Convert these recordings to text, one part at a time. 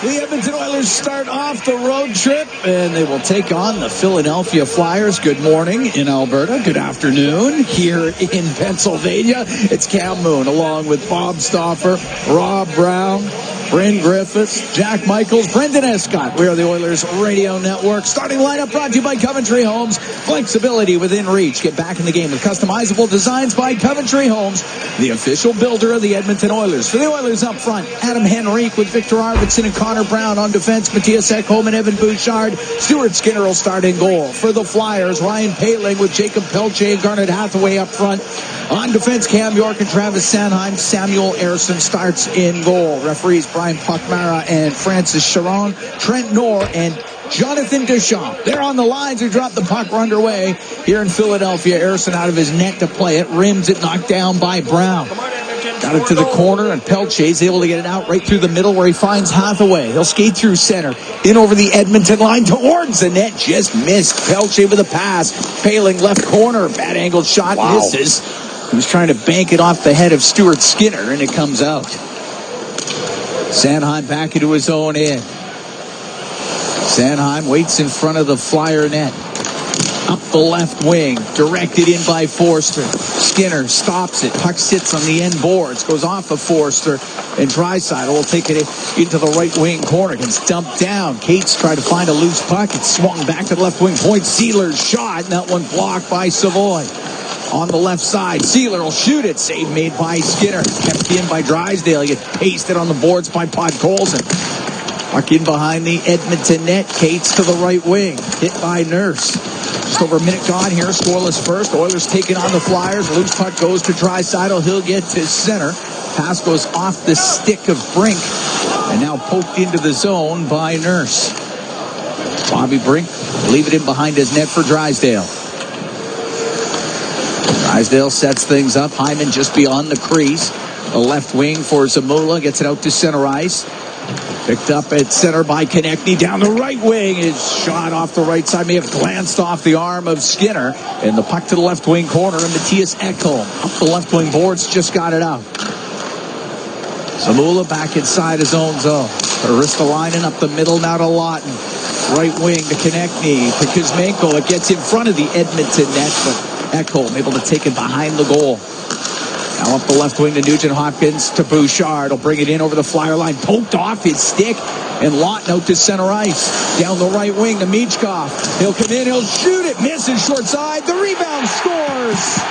The Edmonton Oilers start off the road trip, and they will take on the Philadelphia Flyers. Good morning in Alberta. Good afternoon here in Pennsylvania. It's Cam Moon along with Bob Stauffer, Rob Brown, Bryn Griffiths, Jack Michaels, Brendan Escott. We are the Oilers Radio Network. Starting lineup brought to you by Coventry Homes. Flexibility within reach. Get back in the game with customizable designs by Coventry Homes, the official builder of the Edmonton Oilers. For the Oilers up front, Adam Henrique with Victor Arvidsson and Connor Brown on defense. Matthias Ekholm and Evan Bouchard. Stuart Skinner will start in goal. For the Flyers, Ryan Poehling with Jacob Pelche and Garnet Hathaway up front. On defense, Cam York and Travis Sanheim. Samuel Ersson starts in goal. Referees Brian Puckmara and Francis Sharon. Trent Knorr and Jonathan Deschamps. They're on the lines who dropped the puck. We're underway here in Philadelphia. Ersson out of his net to play it. Rims it, knocked down by Brown. Got it to the corner, and Pelche's able to get it out right through the middle where he finds Hathaway. He'll skate through center. In over the Edmonton line towards the net. Just missed. Pelche with a pass. Poehling left corner. Bad angled shot. Wow. Misses. He was trying to bank it off the head of Stuart Skinner, and it comes out. Sanheim back into his own end. Sanheim waits in front of the Flyer net. Up the left wing, directed in by Forster. Skinner stops it. Puck sits on the end boards, goes off of Forster, and Draisaitl will take it into the right wing corner. Gets dumped down. Cates tried to find a loose puck. It's swung back to the left wing point. Sealer's shot, and that one blocked by Savoy. On the left side, Sealer will shoot it. Save made by Skinner. Kept in by Drysdale. Gets pasted on the boards by Podkolzin. Puck in behind the Edmonton net. Cates to the right wing. Hit by Nurse. Just over a minute gone here. Scoreless first. Oilers taking on the Flyers. Loose puck goes to Draisaitl. He'll get to center. Pass goes off the stick of Brink. And now poked into the zone by Nurse. Bobby Brink leave it in behind his net for Drysdale. Drysdale sets things up. Hyman just beyond the crease. The left wing for Zamula. Gets it out to center ice. Picked up at center by Konechny. Down the right wing. Is shot off the right side. May have glanced off the arm of Skinner. And the puck to the left wing corner. And Matthias Ekholm up the left wing boards. Just got it out. Zamula back inside his own zone. Ristolainen up the middle now to Lawton. Right wing to Konechny. To Kuzmenko. It gets in front of the Edmonton net. But Ekholm able to take it behind the goal. Now up the left wing to Nugent Hopkins to Bouchard. He'll bring it in over the Flyer line. Poked off his stick. And Lawton out to center ice. Down the right wing to Michkov. He'll come in. He'll shoot it. Misses short side. The rebound scores.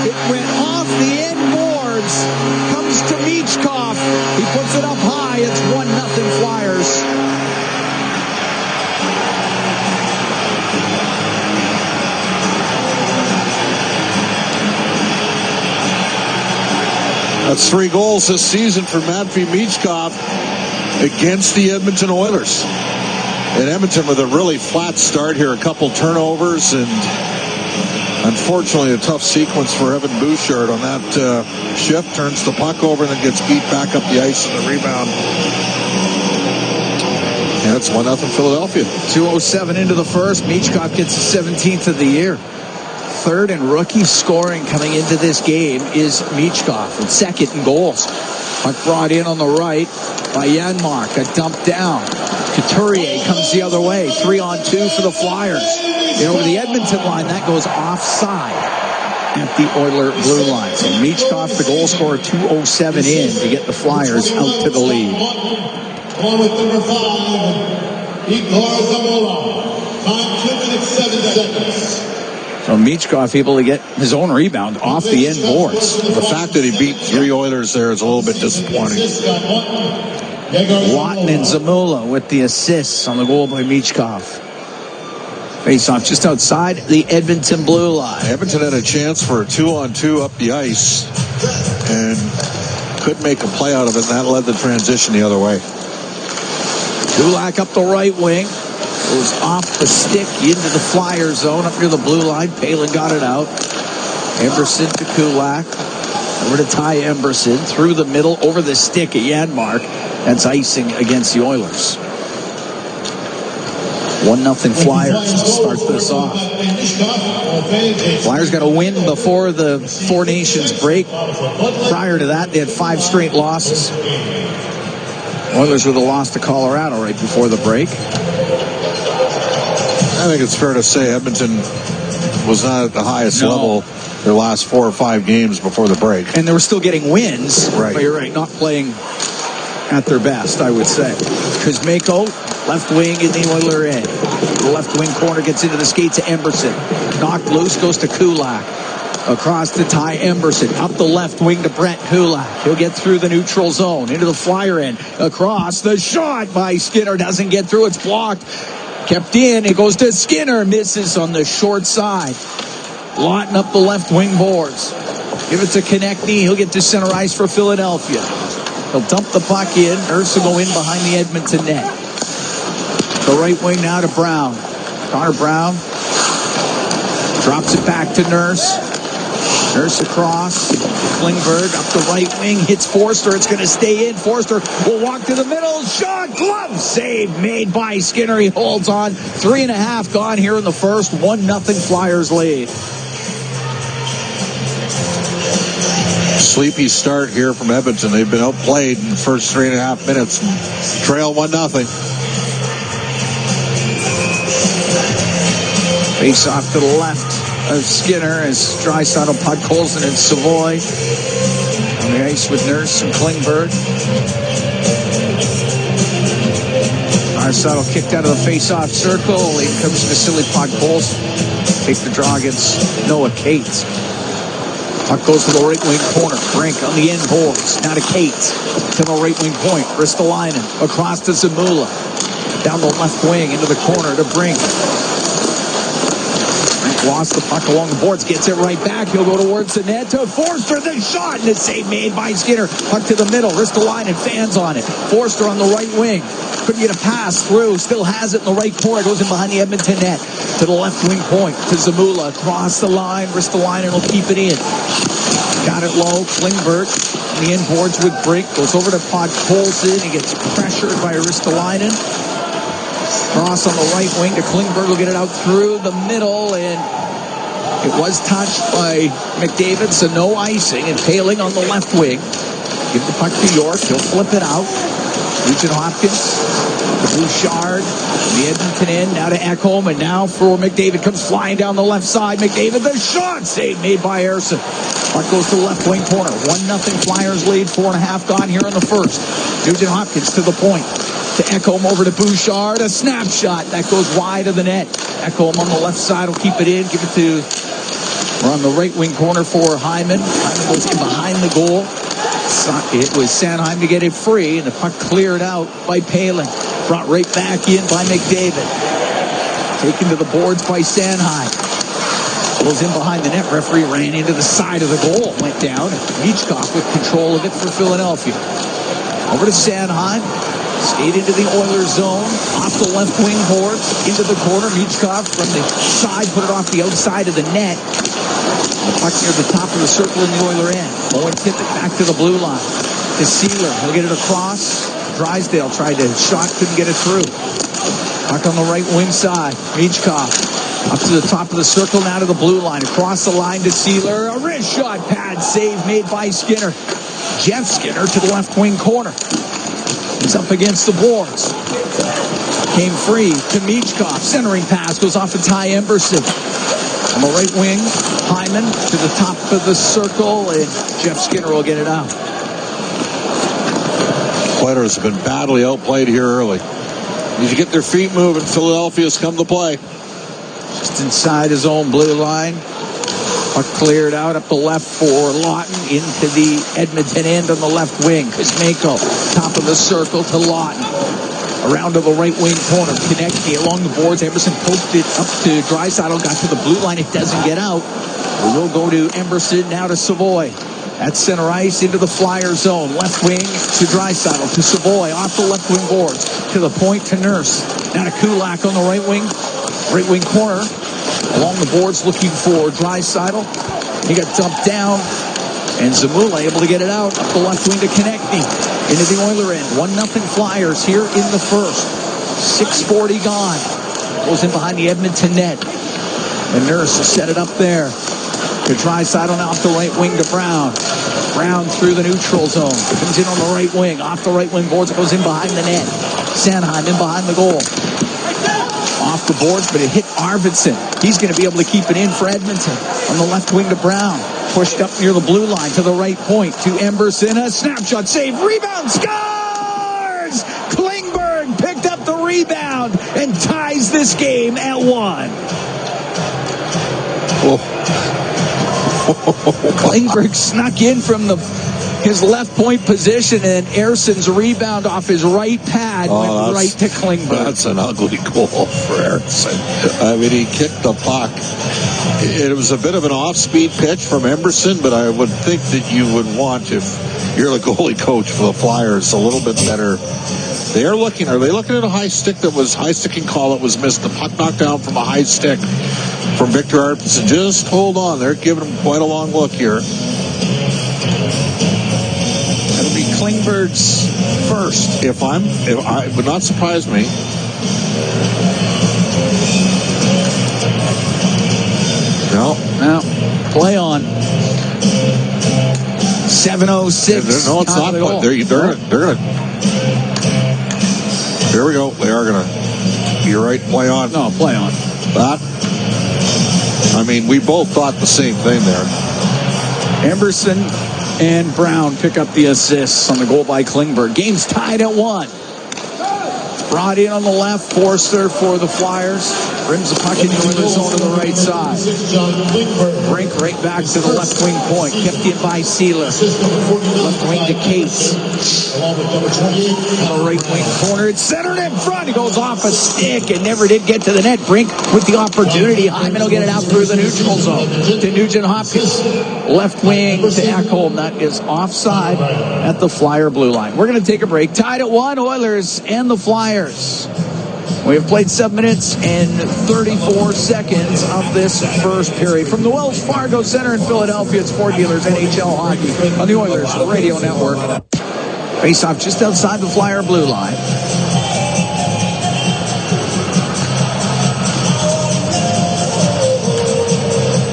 It went off the end boards. Comes to Michkov. He puts it up high. It's 1-0 Flyers. That's 3 goals this season for Matvei Michkov against the Edmonton Oilers. And Edmonton with a really flat start here. A couple turnovers and Unfortunately, a tough sequence for Evan Bouchard on that shift. Turns the puck over and then gets beat back up the ice in the rebound. And it's 1-0 Philadelphia. 2:07 into the first. Michkov gets the 17th of the year. Third in rookie scoring coming into this game is Michkov. And second in goals. Puck brought in on the right by Janmark. A dump down. Couturier comes the other way. 3-on-2 for the Flyers. And over the Edmonton line, that goes offside at the Oiler blue line. So Michkov, the goal scorer, 2:07 in to get the Flyers out to the lead. One with number 5, Igor Zamola. Time 2 minutes 7 seconds. So Michkov able to get his own rebound off the end boards. The fact that he beat 3 Oilers there is a little bit disappointing. Lawton and Zamula with the assists on the goal by Michkov. Face off just outside the Edmonton blue line. Edmonton had a chance for a 2-on-2 up the ice and couldn't make a play out of it, and that led the transition the other way. Kulak up the right wing. Goes off the stick into the Flyer zone up near the blue line. Palin got it out. Emberson to Kulak. Over to Ty Emberson. Through the middle, over the stick at Janmark. That's icing against the Oilers. 1-0 Flyers to start this off. Flyers got a win before the Four Nations break. Prior to that, they had 5 straight losses. Oilers with a loss to Colorado right before the break. I think it's fair to say Edmonton was not at the highest level their last 4 or 5 games before the break. And they were still getting wins, right. But you're right, not playing at their best, I would say. Kuzmenko, left wing in the Oiler end. The left wing corner gets into the skates of Emberson. Knocked loose, goes to Kulak. Across to Ty Emberson. Up the left wing to Brett Kulak. He'll get through the neutral zone. Into the Flyer end. Across. The shot by Skinner doesn't get through. It's blocked. Kept in. It goes to Skinner. Misses on the short side. Lawton up the left wing boards. Give it to Konechny. He'll get to center ice for Philadelphia. He'll dump the puck in. Nurse will go in behind the Edmonton net. The right wing now to Brown. Connor Brown drops it back to Nurse. Nurse across. Klingberg up the right wing. Hits Forster. It's going to stay in. Forster will walk to the middle. Shot. Glove save made by Skinner. He holds on. 3.5 gone here in the first. 1-0 Flyers lead. Sleepy start here from Edmonton. They've been outplayed in the first 3.5 minutes. Trail 1-0. Face off to the left of Skinner as Draisaitl, Podkolzin, and Savoy on the ice with Nurse and Klingberg. Draisaitl kicked out of the face-off circle. In comes Vasily Podkolzin. Take the draw against Noah Cates. Puck goes to the right wing corner. Brink on the end boards. Now to Cates. To the right wing point. Ristolainen across to Zamula. Down the left wing into the corner to Brink. Lost the puck along the boards, gets it right back. He'll go towards the net to Forster. The shot and a save made by Skinner. Puck to the middle. Ristolainen fans on it. Forster on the right wing. Couldn't get a pass through. Still has it in the right corner. Goes in behind the Edmonton net. To the left wing point. To Zamula. Across the line. Ristolainen will keep it in. Got it low. Klingberg on the end boards with Brink. Goes over to Podkolzin. He gets pressured by Ristolainen. Cross on the right wing to Klingberg. Will get it out through the middle, and it was touched by McDavid, so no icing. And Paling on the left wing. Give the puck to York. He'll flip it out. Nugent Hopkins to Bouchard. The Edmonton end. Now to Ekholm. And now for McDavid. Comes flying down the left side. McDavid, the shot. Save made by Ersson. Puck goes to the left wing corner. 1-0 Flyers lead. 4.5 gone here in the first. Nugent Hopkins to the point. To Ekholm over to Bouchard. A snapshot. That goes wide of the net. Ekholm on the left side will keep it in. Give it to... We're on the right wing corner for Hyman. Hyman goes in behind the goal. It was Sanheim to get it free, and the puck cleared out by Palin. Brought right back in by McDavid. Taken to the boards by Sanheim. Goes in behind the net. Referee ran into the side of the goal. Went down. Michkov with control of it for Philadelphia. Over to Sanheim. Skate into the Oilers zone. Off the left wing board. Into the corner. Michkov from the side. Put it off the outside of the net. The puck near the top of the circle in the Oiler end. Owen tipped it back to the blue line. To Sealer. He'll get it across. Drysdale tried to shot. Couldn't get it through. Puck on the right wing side. Michkov. Up to the top of the circle, now to the blue line. Across the line to Sealer. A wrist shot pad save made by Skinner. Jeff Skinner to the left wing corner. He's up against the boards. Came free to Michkov. Centering pass goes off to Ty Emberson. On the right wing, Hyman to the top of the circle, and Jeff Skinner will get it out. Players have been badly outplayed here early. Need to get their feet moving. Philadelphia's come to play. Just inside his own blue line. Puck cleared out up the left for Lawton into the Edmonton end on the left wing. Kuzmenko, top of the circle to Lawton. Around to the right wing corner. Konechny along the boards. Emerson poked it up to Draisaitl. Got to the blue line. It doesn't get out. We will go to Emberson, now to Savoy. At center ice into the Flyer zone. Left wing to Draisaitl, to Savoy. Off the left wing boards. To the point to Nurse. Now to Kulak on the right wing. Right wing corner. Along the boards looking for Draisaitl. He got dumped down. And Zamula able to get it out. Up the left wing to Konechny. Into the Oiler end. 1-0 Flyers here in the first. 6:40 gone. Goes in behind the Edmonton net. And Nurse will set it up there. To Draisaitl now off the right wing to Brown. Brown through the neutral zone. Comes in on the right wing. Off the right wing boards. It goes in behind the net. Sanheim in behind the goal. Off the boards, but it hit Arvidsson. He's going to be able to keep it in for Edmonton. On the left wing to Brown. Pushed up near the blue line to the right point to Emberson. A snapshot save. Rebound. Scores! Klingberg picked up the rebound and ties this game at 1. Klingberg snuck in from his left point position, and Ersson's rebound off his right pad went right to Klingberg. That's an ugly goal for Ersson. I mean, he kicked the puck. It was a bit of an off-speed pitch from Emberson, but I would think that you would want, if you're the goalie coach for the Flyers, a little bit better. Are they looking at a high sticking call that was missed? The puck knocked down from a high stick from Victor Arvidsson. Just hold on. They're giving him quite a long look here. That'll be Klingberg's first. It would not surprise me. No. Play on. 7:06. No, it's not. They're gonna. Here we go. They are gonna. You're right. Play on. No, play on. That. I mean, we both thought the same thing there. Emberson and Brown pick up the assists on the goal by Klingberg. Game's tied at 1. Brought in on the left, Forster for the Flyers. Rims the puck in the Oilers zone to the right side. Brink right back to the left wing point. Kept in by Sealer. Left wing to Cates. On the right wing corner. It's centered in front. It goes off a stick and never did get to the net. Brink with the opportunity. Hyman will get it out through the neutral zone to Nugent Hopkins. Left wing to Ekholm. That is offside at the Flyer blue line. We're going to take a break. Tied at 1, Oilers and the Flyers. We have played 7 minutes and 34 seconds of this first period. From the Wells Fargo Center in Philadelphia, it's Ford Dealers NHL Hockey on the Oilers Radio Network. Face-off just outside the Flyer blue line.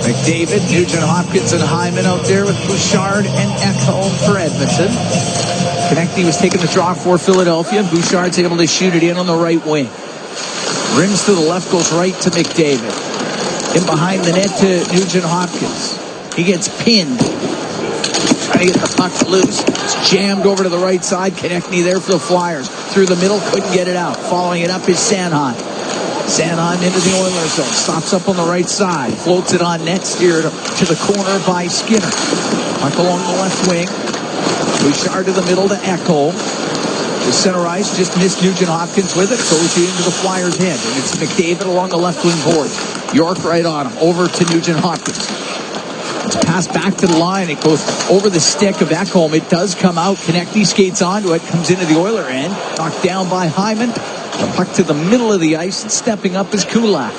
McDavid, Nugent Hopkins, and Hyman out there with Bouchard and Ekholm for Edmonton. Konechny was taking the draw for Philadelphia. Bouchard's able to shoot it in on the right wing. Rims to the left, goes right to McDavid. In behind the net to Nugent Hopkins. He gets pinned. Trying to get the puck loose. It's jammed over to the right side. Konechny there for the Flyers. Through the middle, couldn't get it out. Following it up is Sanheim. Sanheim into the Oilers zone. Stops up on the right side. Floats it on net. Steered to the corner by Skinner. Puck along the left wing. Bouchard to the middle to Ekholm. The center ice just missed Nugent Hopkins with it. Goes into the Flyers' head. And it's McDavid along the left wing boards. York right on him. Over to Nugent Hopkins. It's passed back to the line. It goes over the stick of Ekholm. It does come out. Konecny skates onto it. Comes into the Oiler end. Knocked down by Hyman. The puck to the middle of the ice. And stepping up is Kulak.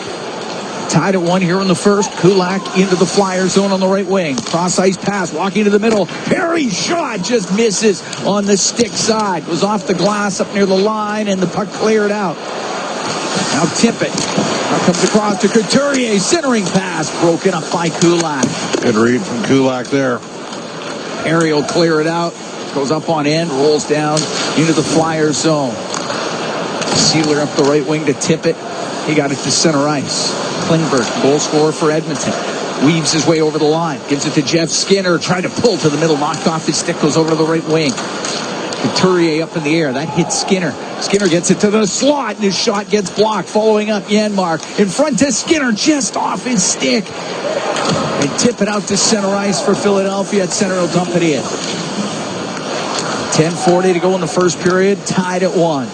Tied at 1 here in the first. Kulak into the Flyer zone on the right wing. Cross ice pass. Walking to the middle. Perry shot just misses on the stick side. Was off the glass up near the line. And the puck cleared out. Now Tippett. Now comes across to Couturier. Centering pass. Broken up by Kulak. Good read from Kulak there. Perry will clear it out. Goes up on end. Rolls down into the Flyer zone. Sealer up the right wing to Tippett. He got it to center ice. Klingberg, goal scorer for Edmonton. Weaves his way over the line. Gives it to Jeff Skinner. Tried to pull to the middle. Knocked off his stick. Goes over to the right wing. Couturier up in the air. That hits Skinner. Skinner gets it to the slot. And his shot gets blocked. Following up Janmark. In front to Skinner. Just off his stick. And tip it out to center ice for Philadelphia. At center will dump it in. 10:40 to go in the first period. Tied at 1.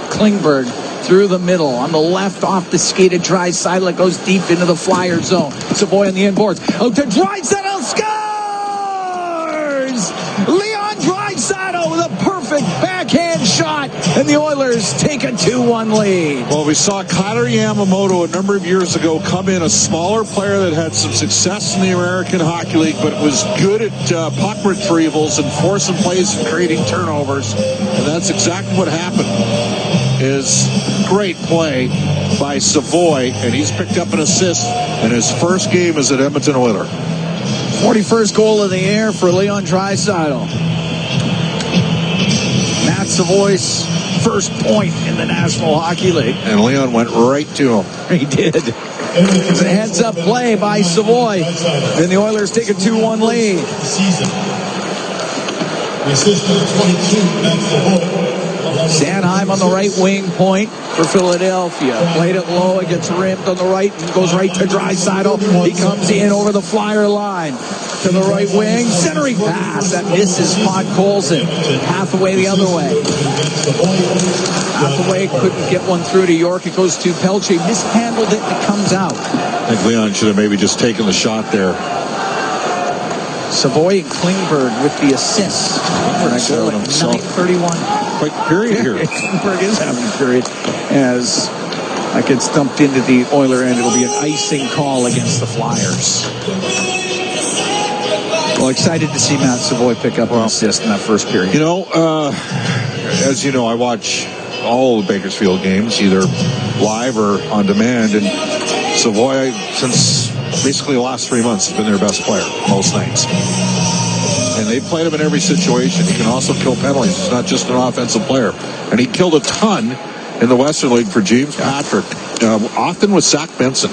Klingberg through the middle. On the left, off the skate of Draisaitl. It goes deep into the Flyer zone. Savoy on the inboards. Out to Draisaitl. Scores! Leon Draisaitl with a perfect backhand shot. And the Oilers take a 2-1 lead. Well, we saw Kyler Yamamoto a number of years ago come in, a smaller player that had some success in the American Hockey League, but was good at puck retrievals and forcing plays and creating turnovers. And that's exactly what happened. Is great play by Savoy, and he's picked up an assist in his first game as an Edmonton Oiler. 41st goal of the year for Leon Draisaitl. Matt Savoy's first point in the National Hockey League. And Leon went right to him. He did. It was a heads-up play by Savoy. Then the Oilers take a 2-1 lead. The assistant 22, Matt Savoy. Sanheim on the right wing point for Philadelphia. Played it low. It gets rimmed on the right and goes right to Draisaitl. He comes in over the Flyer line to the right wing. Centering pass that misses Podkolzin. Halfway the other way. Halfway couldn't get one through to York. It goes to Pelche. Mishandled it and it comes out. I think Leon should have maybe just taken the shot there. Savoy and Klingberg with the assist for that goal at 9:31. Quick period here. Klingberg is having a period as that gets dumped into the Oiler end. It'll be an icing call against the Flyers. Well, excited to see Matt Savoy pick up an assist in that first period. You know, as you know, I watch all the Bakersfield games, either live or on demand, and Savoy, since basically the last 3 months, has been their best player most nights. And they played him in every situation. He can also kill penalties. He's not just an offensive player. And he killed a ton in the Western League for James Patrick, often with Zach Benson,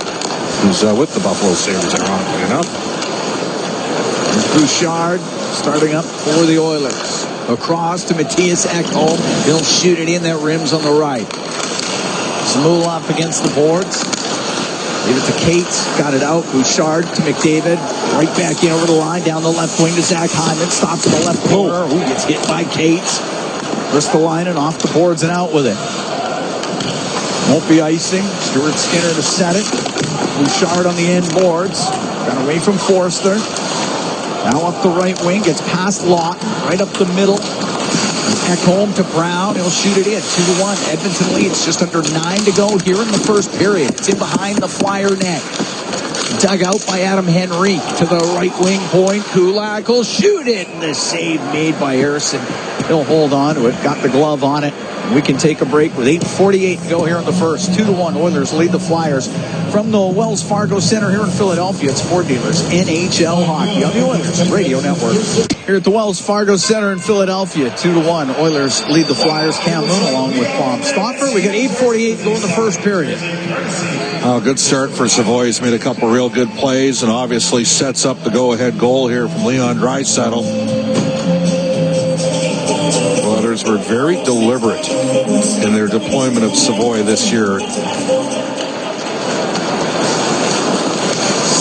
who's with the Buffalo Sabres, ironically enough. Bouchard starting up for the Oilers. Across to Matthias Ekholm. He'll shoot it in. That rims on the right. Smulov against the boards. Leave it to Cates. Got it out. Bouchard to McDavid. Right back in over the line. Down the left wing to Zach Hyman. Stops in the left corner. Who gets hit by Cates. Ristolainen off the boards and out with it. Won't be icing. Stuart Skinner to set it. Bouchard on the end boards. Got away from Forster. Now up the right wing. Gets past Lott. Right up the middle. Ekholm to Brown. He'll shoot it in. 2-1. Edmonton leads. Just under 9 to go here in the first period. It's in behind the Flyer net. Dug out by Adam Henrique to the right wing point. Kulak will shoot it. And the save made by Harrison. He'll hold on to it. Got the glove on it. We can take a break with 8:48 to go here in the first. 2-1. Oilers lead the Flyers from the Wells Fargo Center here in Philadelphia. It's Ford Dealers NHL Hockey on the Oilers Radio Network. Here at the Wells Fargo Center in Philadelphia, 2-1. Oilers lead the Flyers. Cam Moon along with Bob Stauffer. We got 8:48 to go in the first period. Good start for Savoy. He's made a couple real good plays and obviously sets up the go-ahead goal here from Leon Draisaitl. Oilers were very deliberate in their deployment of Savoy this year.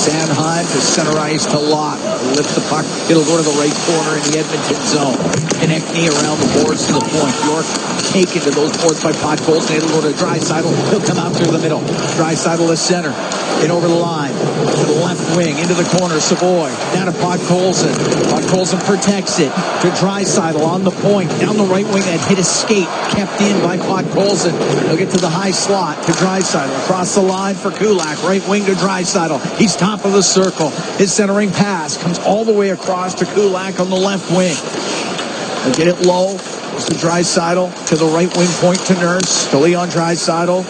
Sanheim to center ice to Lott. lift the puck. It'll go to the right corner in the Edmonton zone. Connect knee around the boards to the point. York taken to those boards by Podkolzin. It'll go to Draisaitl. He'll come out through the middle. Draisaitl to center. In over the line. To the left wing. Into the corner. Savoy. Down to Podkolzin. Podkolzin protects it. To Draisaitl on the point. Down the right wing. That hit a skate. Kept in by Podkolzin. He'll get to the high slot. To Draisaitl. Across the line for Kulak. Right wing to Draisaitl. He's top of the circle. His centering pass comes all the way across to Kulak on the left wing. He'll get it low. Goes to Draisaitl. To the right wing point to Nurse. To Leon Draisaitl.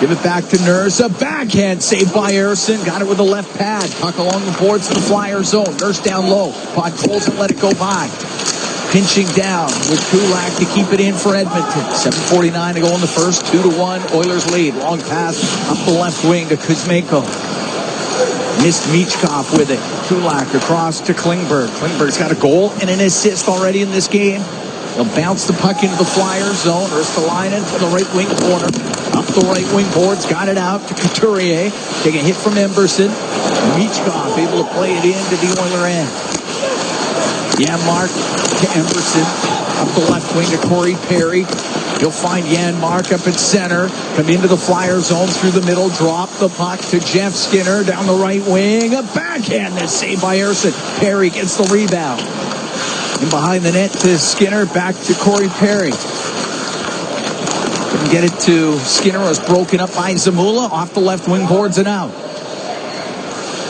Give it back to Nurse. A backhand save by Ersson. Got it with the left pad. Puck along the boards to the Flyer zone. Nurse down low. Podkolzin let it go by. Pinching down with Kulak to keep it in for Edmonton. 7:49 to go in the first. 2-1. Oilers lead. Long pass up the left wing to Kuzmenko. Missed Michkov with it. Kulak across to Klingberg. Klingberg's got a goal and an assist already in this game. They'll bounce the puck into the Flyer zone. Ristolainen to the right wing corner. Up the right wing boards. Got it out to Couturier. Taking a hit from Emberson. Michkov able to play it into the Oiler end. Janmark to Emberson. Up the left wing to Corey Perry. He'll find Janmark up at center. Come into the Flyer zone through the middle. Drop the puck to Jeff Skinner down the right wing. A backhand that's saved by Ersson. Perry gets the rebound. And behind the net to Skinner. Back to Corey Perry. Couldn't get it to Skinner. Was broken up by Zamula. Off the left wing boards and out.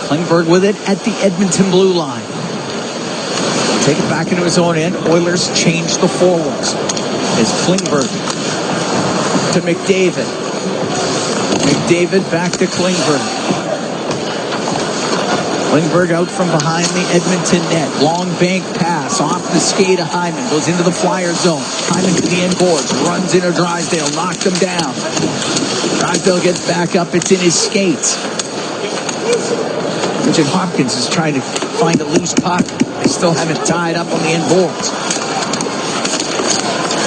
Klingberg with it at the Edmonton blue line. Take it back into his own end. Oilers change the forwards. It's Klingberg to McDavid. McDavid back to Klingberg. Klingberg out from behind the Edmonton net. Long bank pass off the skate of Hyman. Goes into the Flyer zone. Hyman to the end boards. Runs into Drysdale. Knocked him down. Drysdale gets back up. It's in his skates. Nugent Hopkins is trying to find a loose puck. They still have it tied up on the end boards.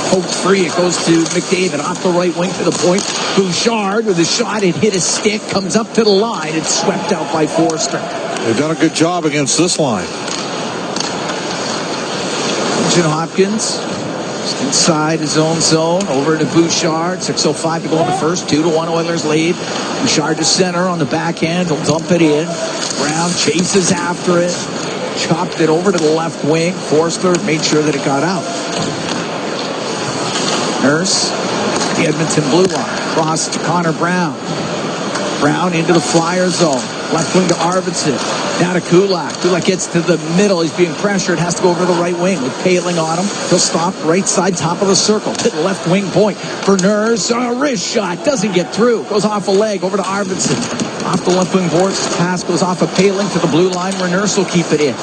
Poke free. It goes to McDavid off the right wing to the point. Bouchard with a shot. It hit a stick. Comes up to the line. It's swept out by Forster. They've done a good job against this line. Nugent Hopkins just inside his own zone. Over to Bouchard. 6:05 to go in the first. 2-1 Oilers lead. Bouchard to center on the backhand. He'll dump it in. Brown chases after it. Chopped it over to the left wing. Forster made sure that it got out. Nurse, the Edmonton blue line. Cross to Connor Brown. Brown into the Flyer zone. Left wing to Arvidsson. Now to Kulak. Kulak gets to the middle. He's being pressured. Has to go over to the right wing with Paling on him. He'll stop right side, top of the circle. To the left wing point for Nurse. A wrist shot. Doesn't get through. Goes off a leg over to Arvidsson. Off the left wing boards. Pass goes off of Paling to the blue line where Nurse will keep it in.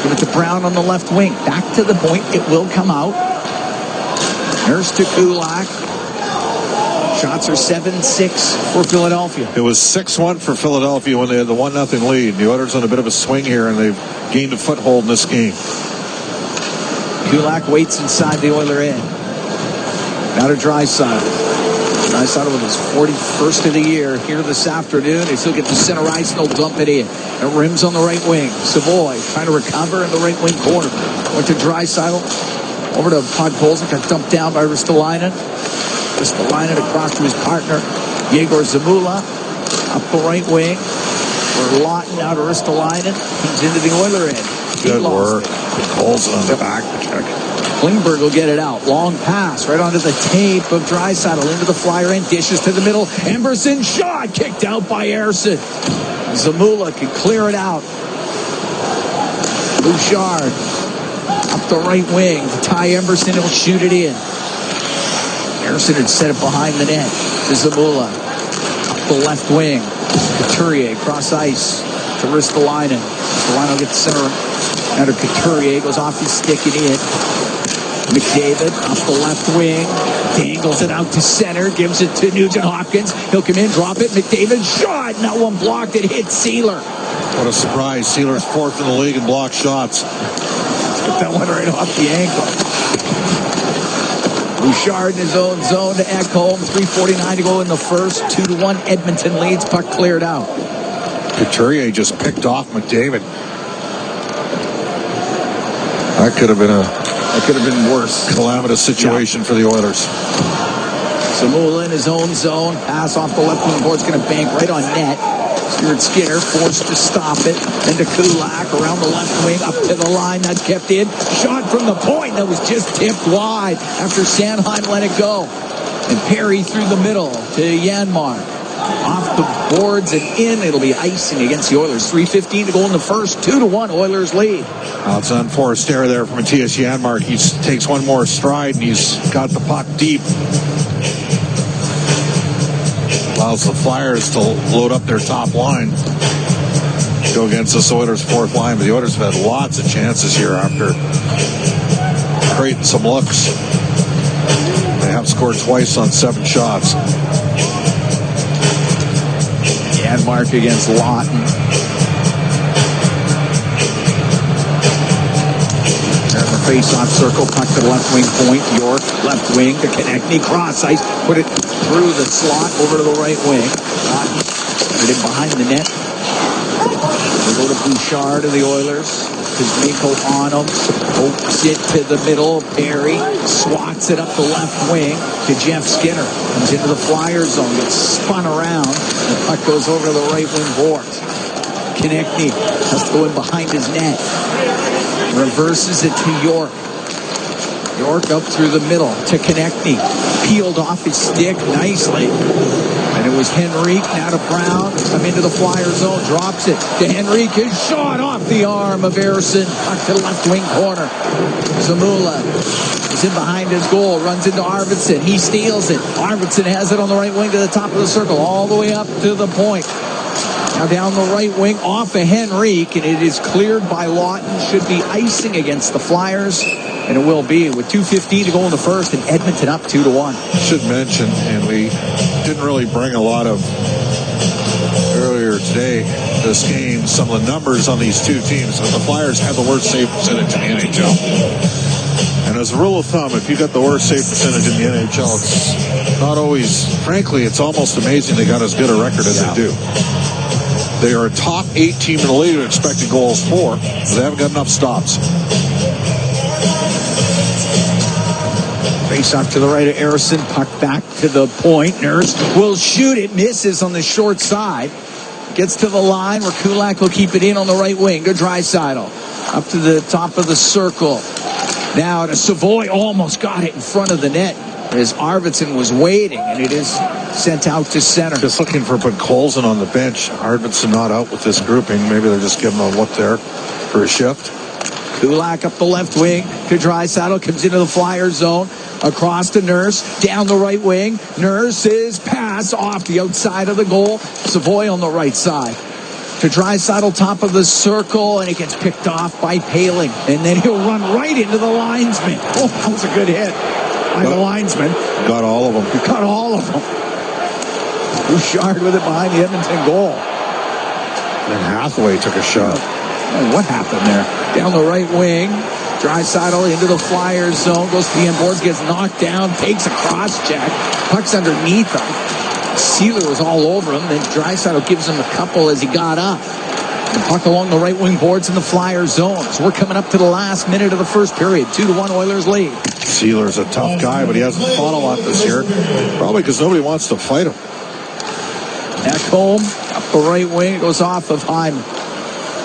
Give it to Brown on the left wing. Back to the point. It will come out. Nurse to Kulak. Shots are 7-6 for Philadelphia. It was 6-1 for Philadelphia when they had the 1-0 lead. The Oilers on a bit of a swing here, and they've gained a foothold in this game. Kulak waits inside the Oiler end. Now to Draisaitl. Draisaitl with his 41st of the year here this afternoon. He still gets the center ice and he'll dump it in. It rims on the right wing. Savoy trying to recover in the right wing corner. Went to Draisaitl. Over to Podkolzin. Got dumped down by Ristolainen. Ristolainen across to his partner, Yegor Zamula. Up the right wing. We're Lawton out of Ristolainen. Comes into the Oiler end. Good work. Podkolzin on the back check. Klingberg will get it out. Long pass right onto the tape of Draisaitl into the Flyer end. Dishes to the middle. Emberson shot. Kicked out by Ersson. Zamula can clear it out. Bouchard up the right wing. Ty Emberson will shoot it in. Ersson had set it behind the net to Zamula. Up the left wing. Couturier cross ice to Ristolainen. Ristolainen will get the center. Now to Couturier. Goes off his stick and in. McDavid up the left wing. Dangles it out to center. Gives it to Nugent Hopkins. He'll come in, drop it. McDavid shot. Not one blocked. It hit Sealer. What a surprise. Sealer's fourth in the league in blocked shots. Took that one right off the ankle. Bouchard in his own zone to Ekholm. 3:49 to go in the first. 2-1 Edmonton leads. Puck cleared out. Couturier just picked off McDavid. That could have been a worse. calamitous situation for the Oilers. Zamula in his own zone. Pass off the left wing board. It's going to bank right on net. Stuart Skinner forced to stop it. Then to Kulak around the left wing. Up to the line. That's kept in. Shot from the point. That was just tipped wide after Sanheim let it go. And Perry through the middle to Janmark. Off the boards and in. It'll be icing against the Oilers. 3:15 to go in the first. 2-1 Oilers lead. It's an unforced error there from Matthias Janmark. He takes one more stride and he's got the puck deep. Allows the Flyers to load up their top line. Go against this Oilers fourth line. But the Oilers have had lots of chances here after creating some looks. They have scored twice on 7 shots. Janmark against Lawton. There's the face-off circle. Puck to the left wing point. York, left wing to Konechny. Cross ice. Put it through the slot over to the right wing. Lawton put it behind the net. They go to Bouchard of the Oilers. Kuzmenko on him. Pokes it to the middle. Perry swats it up the left wing to Jeff Skinner. Comes into the Flyers zone. Gets spun around. The puck goes over to the right wing boards. Konechny has to go in behind his net. Reverses it to York. York up through the middle to Konechny. Peeled off his stick nicely. And it was Henrique, now to Brown. Come into the Flyer zone, drops it to Henrique. His shot off the arm of Ersson. Puck to the left wing corner. Zamula is in behind his goal, runs into Arvidsson. He steals it. Arvidsson has it on the right wing to the top of the circle, all the way up to the point. Now down the right wing, off of Henrique, and it is cleared by Lawton. Should be icing against the Flyers. And it will be with 2:15 to go in the first, and Edmonton up 2-1. Should mention, and we didn't really bring a lot of earlier today, this game, some of the numbers on these two teams. But the Flyers have the worst save percentage in the NHL. And as a rule of thumb, if you got the worst save percentage in the NHL, it's not always, frankly, it's almost amazing they got as good a record as they do. They are a top 8 team in the league in expected goals for, but they haven't got enough stops. Face off to the right of Ersson. Puck back to the point. Nurse will shoot it. Misses on the short side. Gets to the line where Kulak will keep it in on the right wing to Draisaitl. Up to the top of the circle. Now to Savoy. Almost got it in front of the net as Arvidsson was waiting, and it is sent out to center. Just looking for put Colson on the bench. Arvidsson not out with this grouping. Maybe they're just giving him a look there for a shift. Kulak up the left wing to Draisaitl. Comes into the Flyer zone. Across to Nurse. Down the right wing. Nurse's pass off the outside of the goal. Savoy on the right side. To Draisaitl, top of the circle, and it gets picked off by Paling. And then he'll run right into the linesman. Oh, that was a good hit by the linesman. Got all of them. He got all of them. Bouchard with it behind the Edmonton goal. And Hathaway took a shot. Oh, what happened there? Down the right wing. Draisaitl into the Flyers zone. Goes to the end boards. Gets knocked down. Takes a cross check. Puck's underneath him. Sealer was all over him. Then Draisaitl gives him a couple as he got up. The puck along the right wing boards in the Flyers zone. So we're coming up to the last minute of the first period. 2-1 Oilers lead. Sealer's a tough guy, but he hasn't fought a lot this year. Probably because nobody wants to fight him. Ekholm up the right wing. It goes off of Hyman.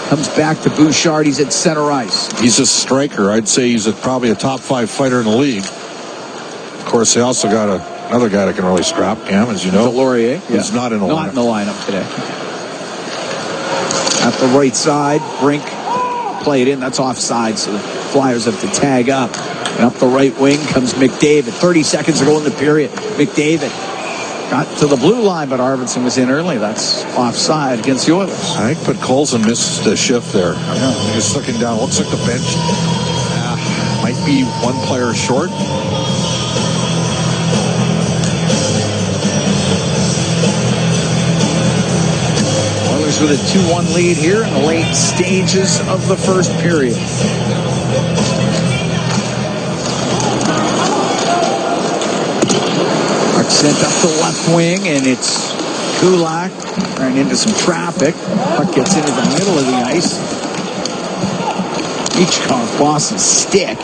Comes back to Bouchard. He's at center ice. He's a striker. I'd say he's probably a top 5 fighter in the league. Of course, they also got another guy that can really scrap, Cam, as you know. Laurier. He's not in the lineup. Not in the lineup today. At the right side, Brink played in. That's offside, so the Flyers have to tag up. And up the right wing comes McDavid. 30 seconds to go in the period. McDavid got to the blue line, but Arvidsson was in early. That's offside against the Oilers. I think but Colson missed the shift there. Yeah. He's looking down. Looks like the bench might be one player short. Oilers with a 2-1 lead here in the late stages of the first period. Sent up the left wing, and it's Kulak running into some traffic. Puck gets into the middle of the ice. Michkov Boston stick.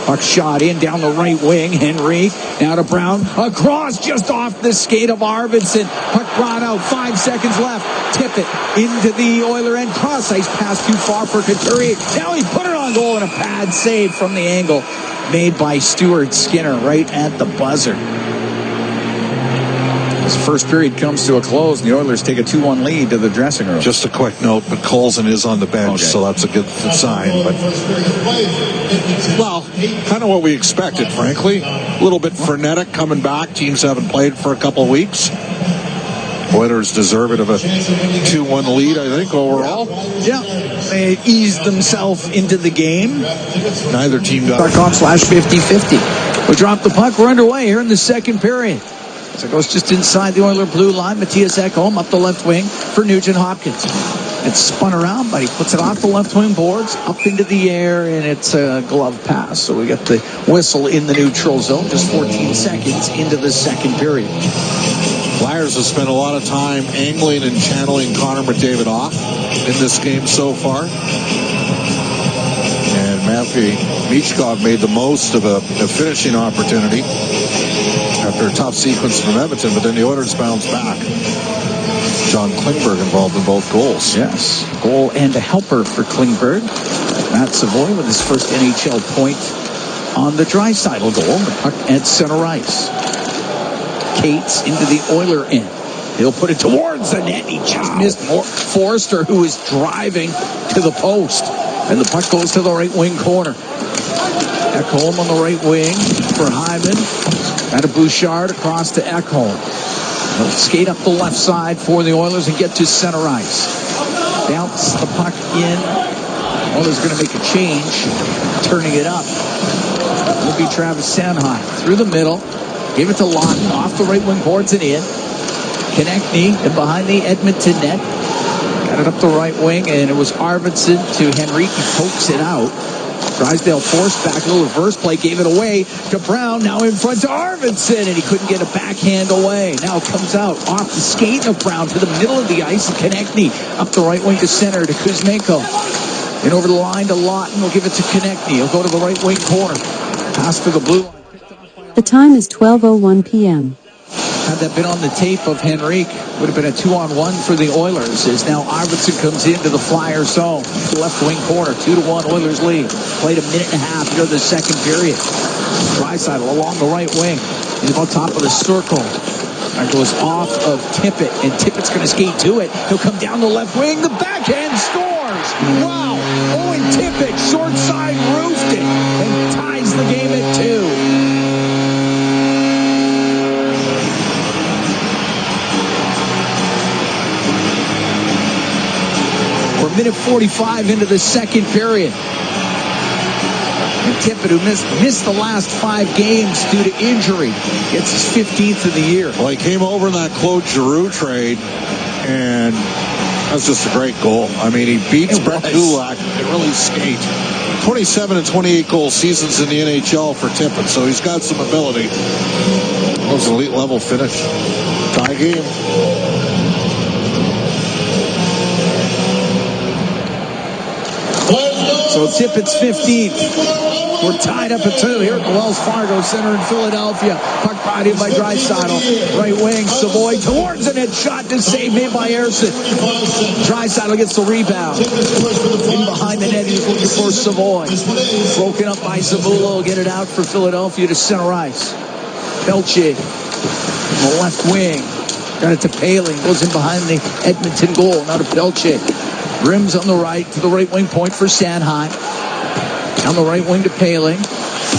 Puck shot in down the right wing. Henry now to Brown. Across just off the skate of Arvidsson. Puck brought out. 5 seconds left. Tip it into the Oiler end. Cross ice pass too far for Couturier. Now he put it on goal and a pad save from the angle made by Stuart Skinner right at the buzzer. This first period comes to a close, and the Oilers take a 2-1 lead to the dressing room. Just a quick note, but Colson is on the bench, so that's a good sign. But, well, kind of what we expected, frankly. A little bit frenetic coming back. Teams haven't played for a couple of weeks. Oilers deserve it of a 2-1 lead, I think, overall. Yeah, they eased themselves into the game. Neither team got .com/5050. We dropped the puck. We're underway here in the second period. So it goes just inside the Oiler blue line. Matthias Ekholm up the left wing for Nugent Hopkins. It's spun around, but he puts it off the left wing boards, up into the air, and it's a glove pass. So we got the whistle in the neutral zone, just 14 seconds into the second period. Flyers have spent a lot of time angling and channeling Connor McDavid off in this game so far. And Matthew Michkov made the most of a finishing opportunity after a tough sequence from Edmonton, but then the Oilers bounced back. John Klingberg involved in both goals. Yes, goal and a helper for Klingberg. Matt Savoy with his first NHL point on the Draisaitl goal. The puck at center ice. Cates into the Oiler end. He'll put it towards the net. He just missed Forster, who is driving to the post. And the puck goes to the right wing corner. Ekholm on the right wing for Hyman. Out of Bouchard across to Ekholm. He'll skate up the left side for the Oilers and get to center ice. Bounce the puck in. Oilers going to make a change. Turning it up. It'll be Travis Sanheim. Through the middle. Give it to Lawton. Off the right wing boards and in. Konechny and behind the Edmonton net. Got it up the right wing, and it was Arvidsson to Henrique. He pokes it out. Drysdale forced back, a little reverse play, gave it away to Brown, now in front to Arvidsson, and he couldn't get a backhand away. Now it comes out off the skate of Brown to the middle of the ice, and Konechny up the right wing to center to Kuzmenko. And over the line to Lawton, we'll give it to Konechny. He'll go to the right wing corner. Pass to the blue line. The time is 12:01 p.m. Had that been on the tape of Henrique, would have been a 2-on-1 for the Oilers. As now Arvidsson comes into the Flyer zone. Left wing corner, 2-1 Oilers lead. Played a minute and a half into the second period. Draisaitl along the right wing. He's on top of the circle. That goes off of Tippett, and Tippett's going to skate to it. He'll come down the left wing. The backhand scores! Wow! Owen Tippett, short side, roofed it, and ties the game at 2. Minute 45 into the second period. And Tippett, who missed the last 5 games due to injury, gets his 15th of the year. Well, he came over in that Claude Giroux trade, and that was just a great goal. I mean, he beats Brett Kulak and really skate. 27 and 28 goal seasons in the NHL for Tippett, so he's got some ability. That was an elite level finish. Tie game. So Tippett's 15th. We're tied up at 2 here at the Wells Fargo Center in Philadelphia. Puck brought in by Draisaitl. Right wing, Savoy towards the net. Shot to save made by Ersson. Draisaitl gets the rebound. In behind the net, he's looking for Savoy. Broken up by Zabula. Will get it out for Philadelphia to center ice. Pelche on the left wing. Got it to Paling. Goes in behind the Edmonton goal. Now to Pelche. Rims on the right to the right wing point for Sanheim. On the right wing to Paling.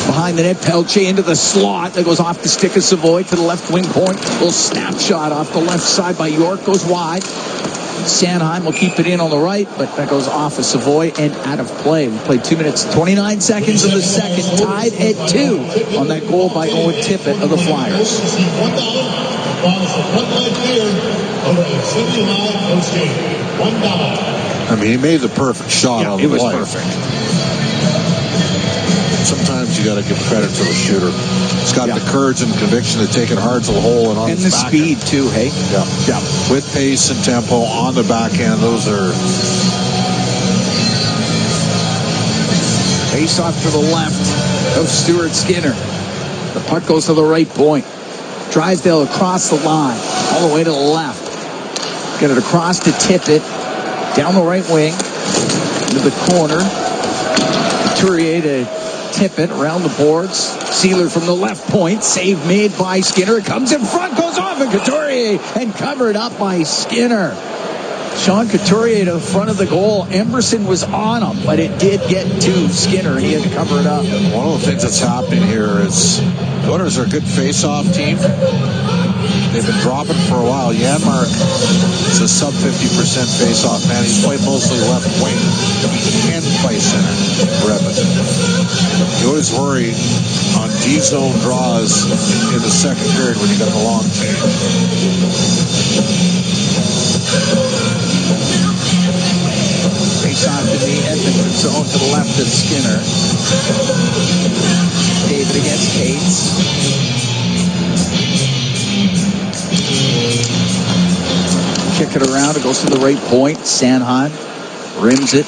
Behind the net, Pelche into the slot. That goes off the stick of Savoy to the left wing point. A little snapshot off the left side by York. Goes wide. Sanheim will keep it in on the right, but that goes off of Savoy and out of play. We played 2 minutes, 29 seconds of the second. Tied at 2 on that goal by Owen Tippett of the Flyers. I mean, he made the perfect shot on the play. It was perfect. Sometimes you got to give credit to the shooter. He's got the courage and conviction to take it hard to the hole and on his backhand. And the speed, too, hey? Yeah. With pace and tempo on the backhand, those are Face off to the left of Stuart Skinner. The puck goes to the right point. Drysdale across the line, all the way to the left. Get it across to Tippett. Down the right wing, into the corner. Couturier to Tippett around the boards. Sealer from the left point. Save made by Skinner. It comes in front, goes off, and Couturier and covered up by Skinner. Sean Couturier to the front of the goal. Emerson was on him, but it did get to Skinner, and he had to cover it up. One of the things that's happening here is the Oilers are a good face-off team. They've been dropping for a while. Janmark is a sub 50% face-off man. He's played mostly left wing. He can play center for Edmonton. You always worry on D-zone draws in the second period when you got the long change. Face off to the Edmonton zone to the left of Skinner. David against Cates. Kick it around. It goes to the right point. Sanheim rims it.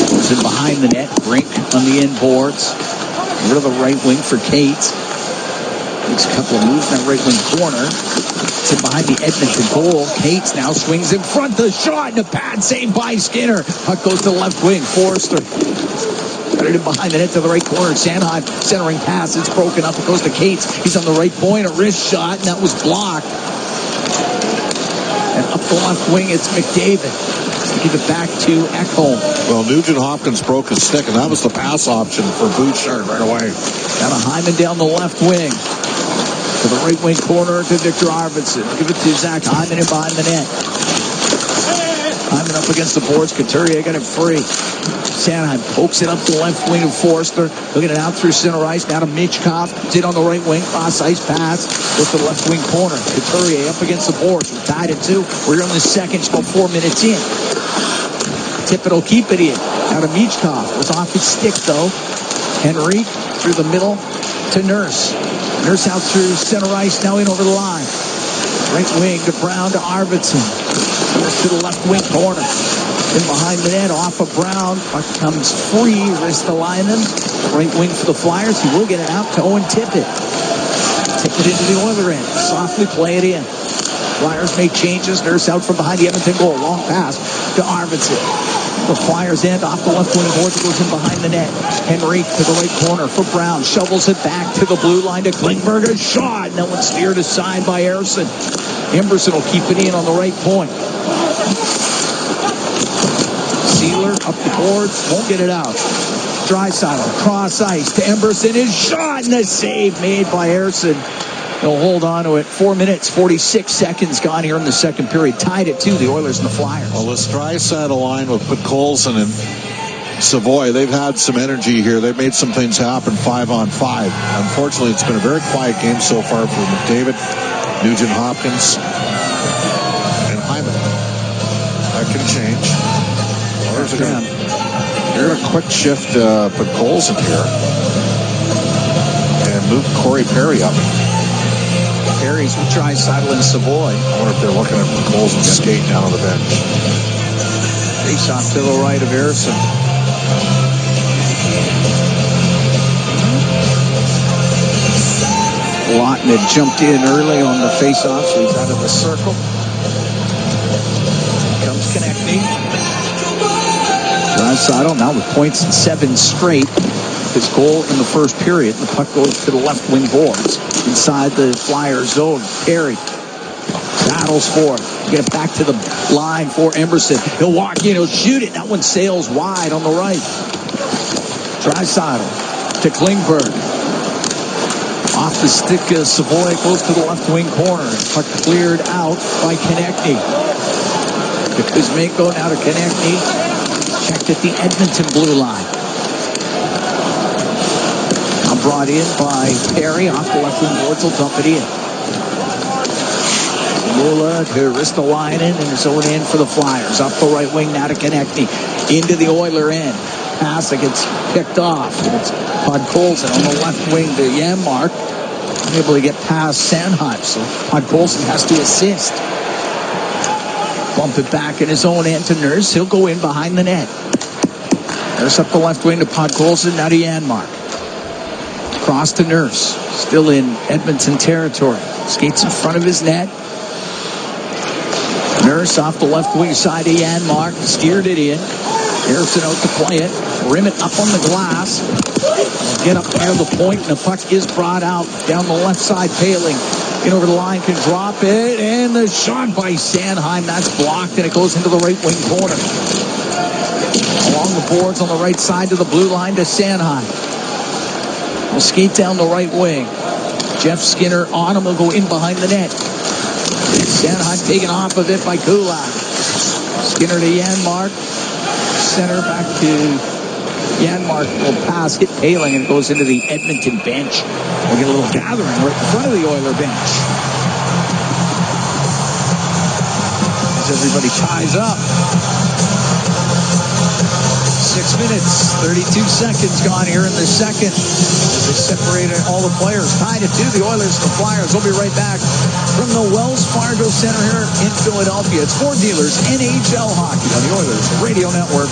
Goes in behind the net. Brink on the inboards. Rid of the right wing for Cates. Makes a couple of moves in that right wing corner. It's in behind the Edmonton goal. Cates now swings in front. The shot and a pad saved by Skinner. Puck goes to the left wing. Forrester. Got it in behind the net to the right corner. Sanheim centering pass. It's broken up. It goes to Cates. He's on the right point. A wrist shot, and that was blocked. And up the left wing, it's McDavid. Give it back to Ekholm. Well, Nugent Hopkins broke his stick, and that was the pass option for Bouchard right away. Got a Hyman down the left wing. To the right wing corner to Victor Arvidsson. Give it to Zach Hyman in behind the net. Hyman up against the boards. Couturier got it free. Sanheim pokes it up the left wing of Forster. Looking it out through center ice. Now to Michkov. Did on the right wing. Cross ice pass. Goes to the left wing corner. Couturier up against the boards. We're tied at 2. We're in the second. It's about 4 minutes in. Tippett will keep it in. Now to Michkov. Was off his stick though. Henry through the middle to Nurse. Nurse out through center ice. Now in over the line. Right wing to Brown to Arvidsson. Nurse to the left wing corner. In behind the net, off of Brown. Puck comes free. Ristolainen. Right wing for the Flyers. He will get it out to Owen Tippett. Tippett into the Oiler end. Softly play it in. Flyers make changes. Nurse out from behind the Edmonton goal. Long pass to Arvidsson. The Flyers end off the left wing boards. Goes in behind the net. Henry to the right corner for Brown. Shovels it back to the blue line to Klingberg. A shot. No one steered aside by Emerson. Emerson will keep it in on the right point. Sealer up the boards, won't get it out. Draisaitl cross ice to Emerson. His shot and a save made by Emerson. They'll hold on to it. 4 minutes, 46 seconds gone here in the second period. Tied at 2, the Oilers and the Flyers. Well, this Draisaitl line with Podkolzin and Savoy, they've had some energy here. They've made some things happen 5-on-5. Unfortunately, it's been a very quiet game so far for McDavid, Nugent Hopkins, and Hyman. That can change. You're going to quick shift Podkolzin here and move Corey Perry up. Perry's with Draisaitl and Savoy. I wonder if they're looking at Podkolzin skate down on the bench. Face off to the right of Emerson. Lawton had jumped in early on the face-off, so he's out of the circle. Comes Konechny. Draisaitl now with points in 7 straight. His goal in the first period. The puck goes to the left wing boards inside the Flyers zone. Perry battles for it. Get it back to the line for Emerson. He'll walk in. He'll shoot it. That one sails wide on the right. Draisaitl to Klingberg. Off the stick of Savoy. Goes to the left wing corner. Puck cleared out by Konechny. To Kuzmenko. Now to Konechny. Checked at the Edmonton blue line. Now brought in by Perry off the left wing boards. He'll dump it in. Mula to Ristolainen and zone in for the Flyers. Up the right wing now to Konechny. Into the Oiler end. Pass that gets picked off. And it's Podkolzin on the left wing to Janmark. Able to get past Sanheim. So Podkolzin has to assist. Bump it back in his own end to Nurse. He'll go in behind the net. Nurse up the left wing to Podkolzin. Now to Janmark. Cross to Nurse. Still in Edmonton territory. Skates in front of his net. Nurse off the left wing side to Janmark. Steered it in. Harrison out to play it. Rim it up on the glass. Get up near the point, and the puck is brought out down the left side. Paling in over the line, can drop it, and the shot by Sanheim. That's blocked, and it goes into the right wing corner. Along the boards on the right side to the blue line to Sanheim. Will skate down the right wing. Jeff Skinner on him. Will go in behind the net. Sanheim taken off of it by Kulak. Skinner to Janmark. Center back to Janmark. Will pass, hit Paling, and goes into the Edmonton bench. We'll get a little gathering right in front of the Oiler bench. As everybody ties up. 6 minutes, 32 seconds gone here in the second. They separated all the players. Tied at 2, the Oilers and the Flyers. We'll be right back from the Wells Fargo Center here in Philadelphia. It's Ford Dealers NHL Hockey on the Oilers Radio Network.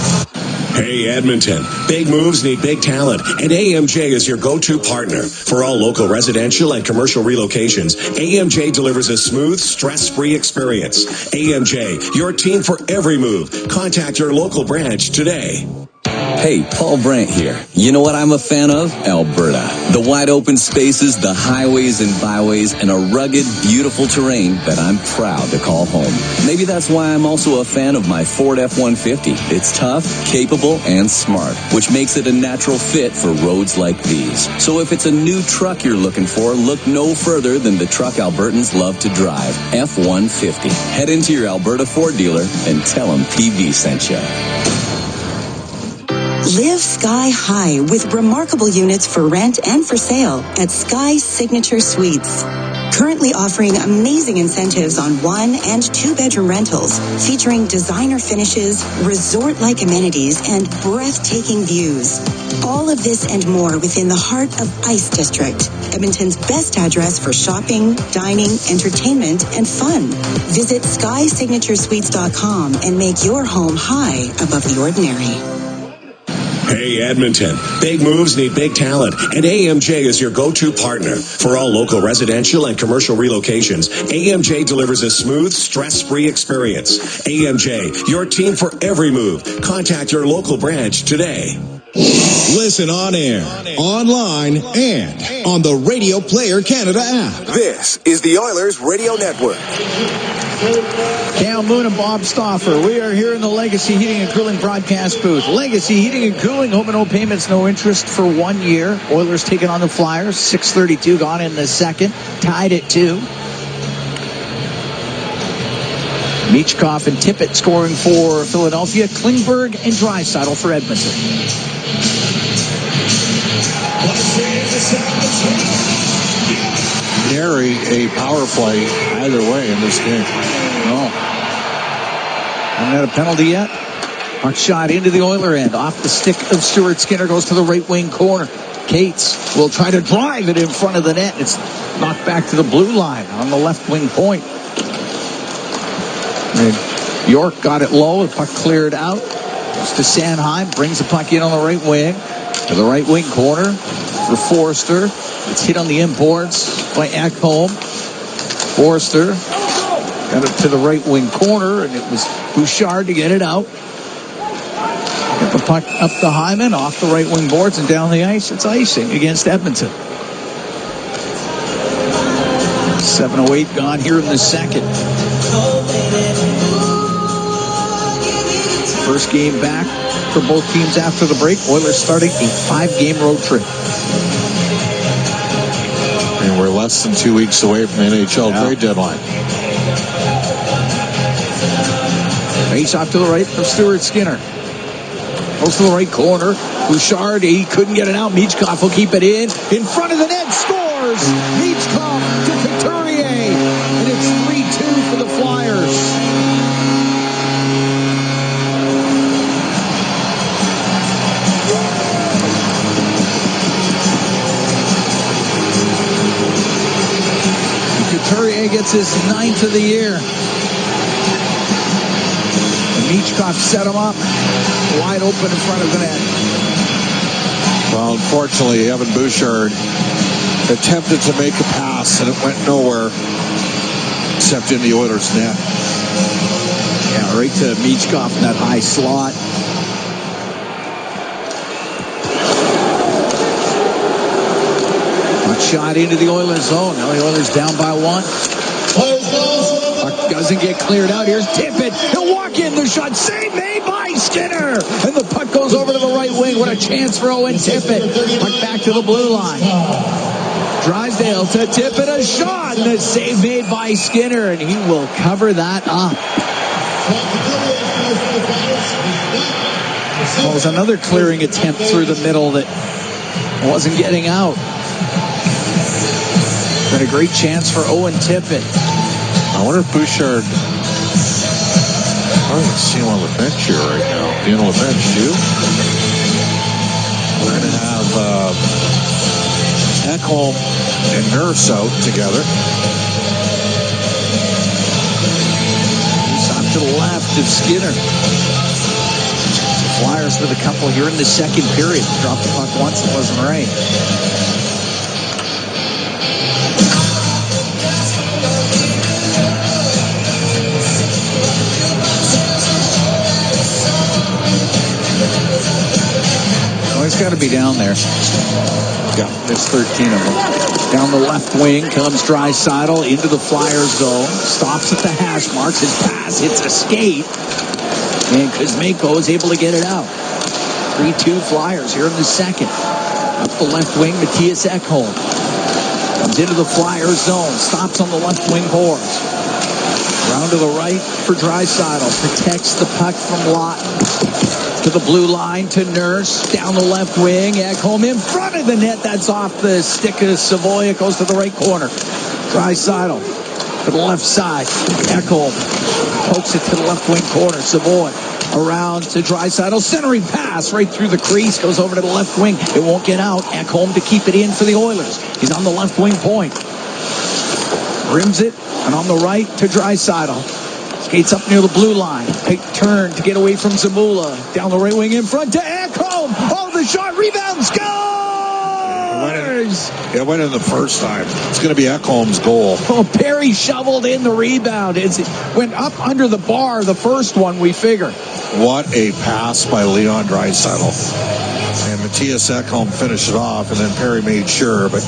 Hey, Edmonton. Big moves need big talent, and AMJ is your go-to partner. For all local residential and commercial relocations, AMJ delivers a smooth, stress-free experience. AMJ, your team for every move. Contact your local branch today. Hey, Paul Brandt here. You know what I'm a fan of? Alberta. The wide open spaces, the highways and byways, and a rugged, beautiful terrain that I'm proud to call home. Maybe that's why I'm also a fan of my Ford F-150. It's tough, capable, and smart, which makes it a natural fit for roads like these. So if it's a new truck you're looking for, look no further than the truck Albertans love to drive, F-150. Head into your Alberta Ford dealer and tell them PB sent you. Live sky high with remarkable units for rent and for sale at Sky Signature Suites. Currently offering amazing incentives on 1- and 2-bedroom rentals featuring designer finishes, resort-like amenities, and breathtaking views. All of this and more within the heart of Ice District, Edmonton's best address for shopping, dining, entertainment, and fun. Visit SkySignatureSuites.com and make your home high above the ordinary. Hey, Edmonton. Big moves need big talent, and AMJ is your go-to partner. For all local residential and commercial relocations, AMJ delivers a smooth, stress-free experience. AMJ, your team for every move. Contact your local branch today. Listen on air, online, and on the Radio Player Canada app. This is the Oilers Radio Network. Cal Moon and Bob Stauffer. We are here in the Legacy Heating and Cooling broadcast booth. Legacy Heating and Cooling, home and no payments, no interest for 1 year. Oilers taking on the Flyers. 6:32 gone in the second. Tied at 2. Michkov and Tippett scoring for Philadelphia. Klingberg and Draisaitl for Edmonton. Nary a power play either way in this game. No. Haven't had a penalty yet. Puck shot into the Oiler end. Off the stick of Stuart Skinner. Goes to the right wing corner. Cates will try to drive it in front of the net. It's knocked back to the blue line on the left wing point. And York got it low. The puck cleared out. Goes to Sanheim. Brings the puck in on the right wing. To the right wing corner for Forster. It's hit on the inboards by Ekholm. Forster got it to the right wing corner, and it was Bouchard to get it out. Get the puck up to Hyman, off the right wing boards and down the ice. It's icing against Edmonton. 7:08 gone here in the second. First game back for both teams after the break. Oilers starting a 5-game road trip. And we're less than 2 weeks away from the NHL trade deadline. Face off to the right from Stuart Skinner. Goes to the right corner. Bouchard, he couldn't get it out. Michkov will keep it in. In front of the net, scores! Michkov to Couturier. And it's 3-2 for the Flyers. Couturier gets his 9th of the year. Michkov set him up. Wide open in front of the net. Well, unfortunately, Evan Bouchard attempted to make a pass, and it went nowhere except in the Oilers' net. Yeah, right to Michkov in that high slot. Shot into the Oilers zone. Now the Oilers down by one. Puck doesn't get cleared out. Here's Tippett. He'll walk in. The shot save made by Skinner. And the puck goes over to the right wing. What a chance for Owen Tippett. Puck back to the blue line. Drysdale to Tippett. A shot. And a save made by Skinner. And he will cover that up. Well, it was another clearing attempt through the middle that wasn't getting out. Been a great chance for Owen Tippett. I wonder if Bouchard... I don't see him on the bench here right now. You on the bench, too? We're going to have Ekholm and Nurse out together. He's off to the left of Skinner. Flyers with a couple here in the second period. Dropped the puck once, it wasn't right. He's got to be down there. Yeah, there's 13 of them. Down the left wing comes Draisaitl into the Flyers zone. Stops at the hash marks. His pass hits a skate. And Kuzmenko is able to get it out. 3-2 Flyers here in the second. Up the left wing, Matthias Ekholm. Comes into the Flyers zone. Stops on the left wing boards. Round to the right for Draisaitl. Protects the puck from Lawton. To the blue line to Nurse. Down the left wing. Ekholm in front of the net. That's off the stick of Savoy. It goes to the right corner. Draisaitl to the left side. Ekholm pokes it to the left wing corner. Savoy around to Draisaitl. Centering pass right through the crease. Goes over to the left wing. It won't get out. Ekholm to keep it in for the Oilers. He's on the left wing point. Rims it. And on the right to Draisaitl. Skates up near the blue line. Take turn to get away from Zamula. Down the right wing in front to Ekholm. Oh, the shot. Rebound. Scores! It went in the first time. It's going to be Ekholm's goal. Oh, Perry shoveled in the rebound. It went up under the bar, the first one, we figure. What a pass by Leon Draisaitl. And Matthias Ekholm finished it off, and then Perry made sure. But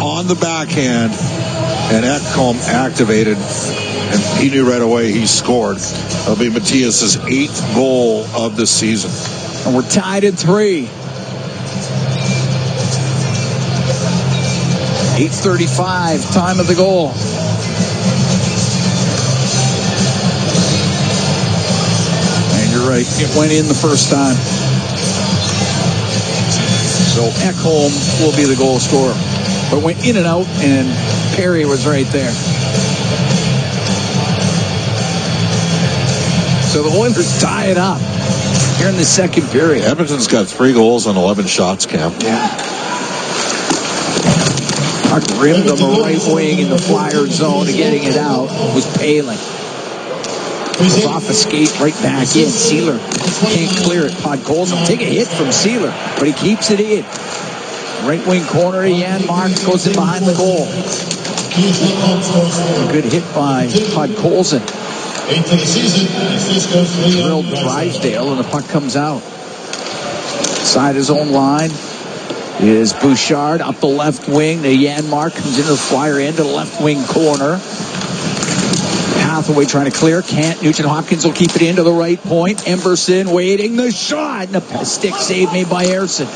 on the backhand, and Ekholm activated, and he knew right away he scored. It'll be Matthias's 8th goal of the season. And we're tied at 3. 8:35, time of the goal. And you're right, it went in the first time. So Ekholm will be the goal scorer. But went in and out, and Perry was right there. So the Oilers tie it up here in the second period. Edmonton's got 3 goals on 11 shots, Cam. Yeah. Puck rimmed on the right wing in the Flyer zone, and getting it out was Palin. Goes off a skate right back in. Sealer can't clear it. Podkolzin take a hit from Sealer, but he keeps it in. Right wing corner, Jan Marks goes in behind the goal. A good hit by Podkolzin. Drilled Drysdale, and the puck comes out. Side his own line is Bouchard up the left wing. The Janmark comes into the Flyer end to the left wing corner. Hathaway trying to clear. Can't. Nugent Hopkins will keep it into the right point. Emberson waiting. The shot. And a stick save made by Ayerson.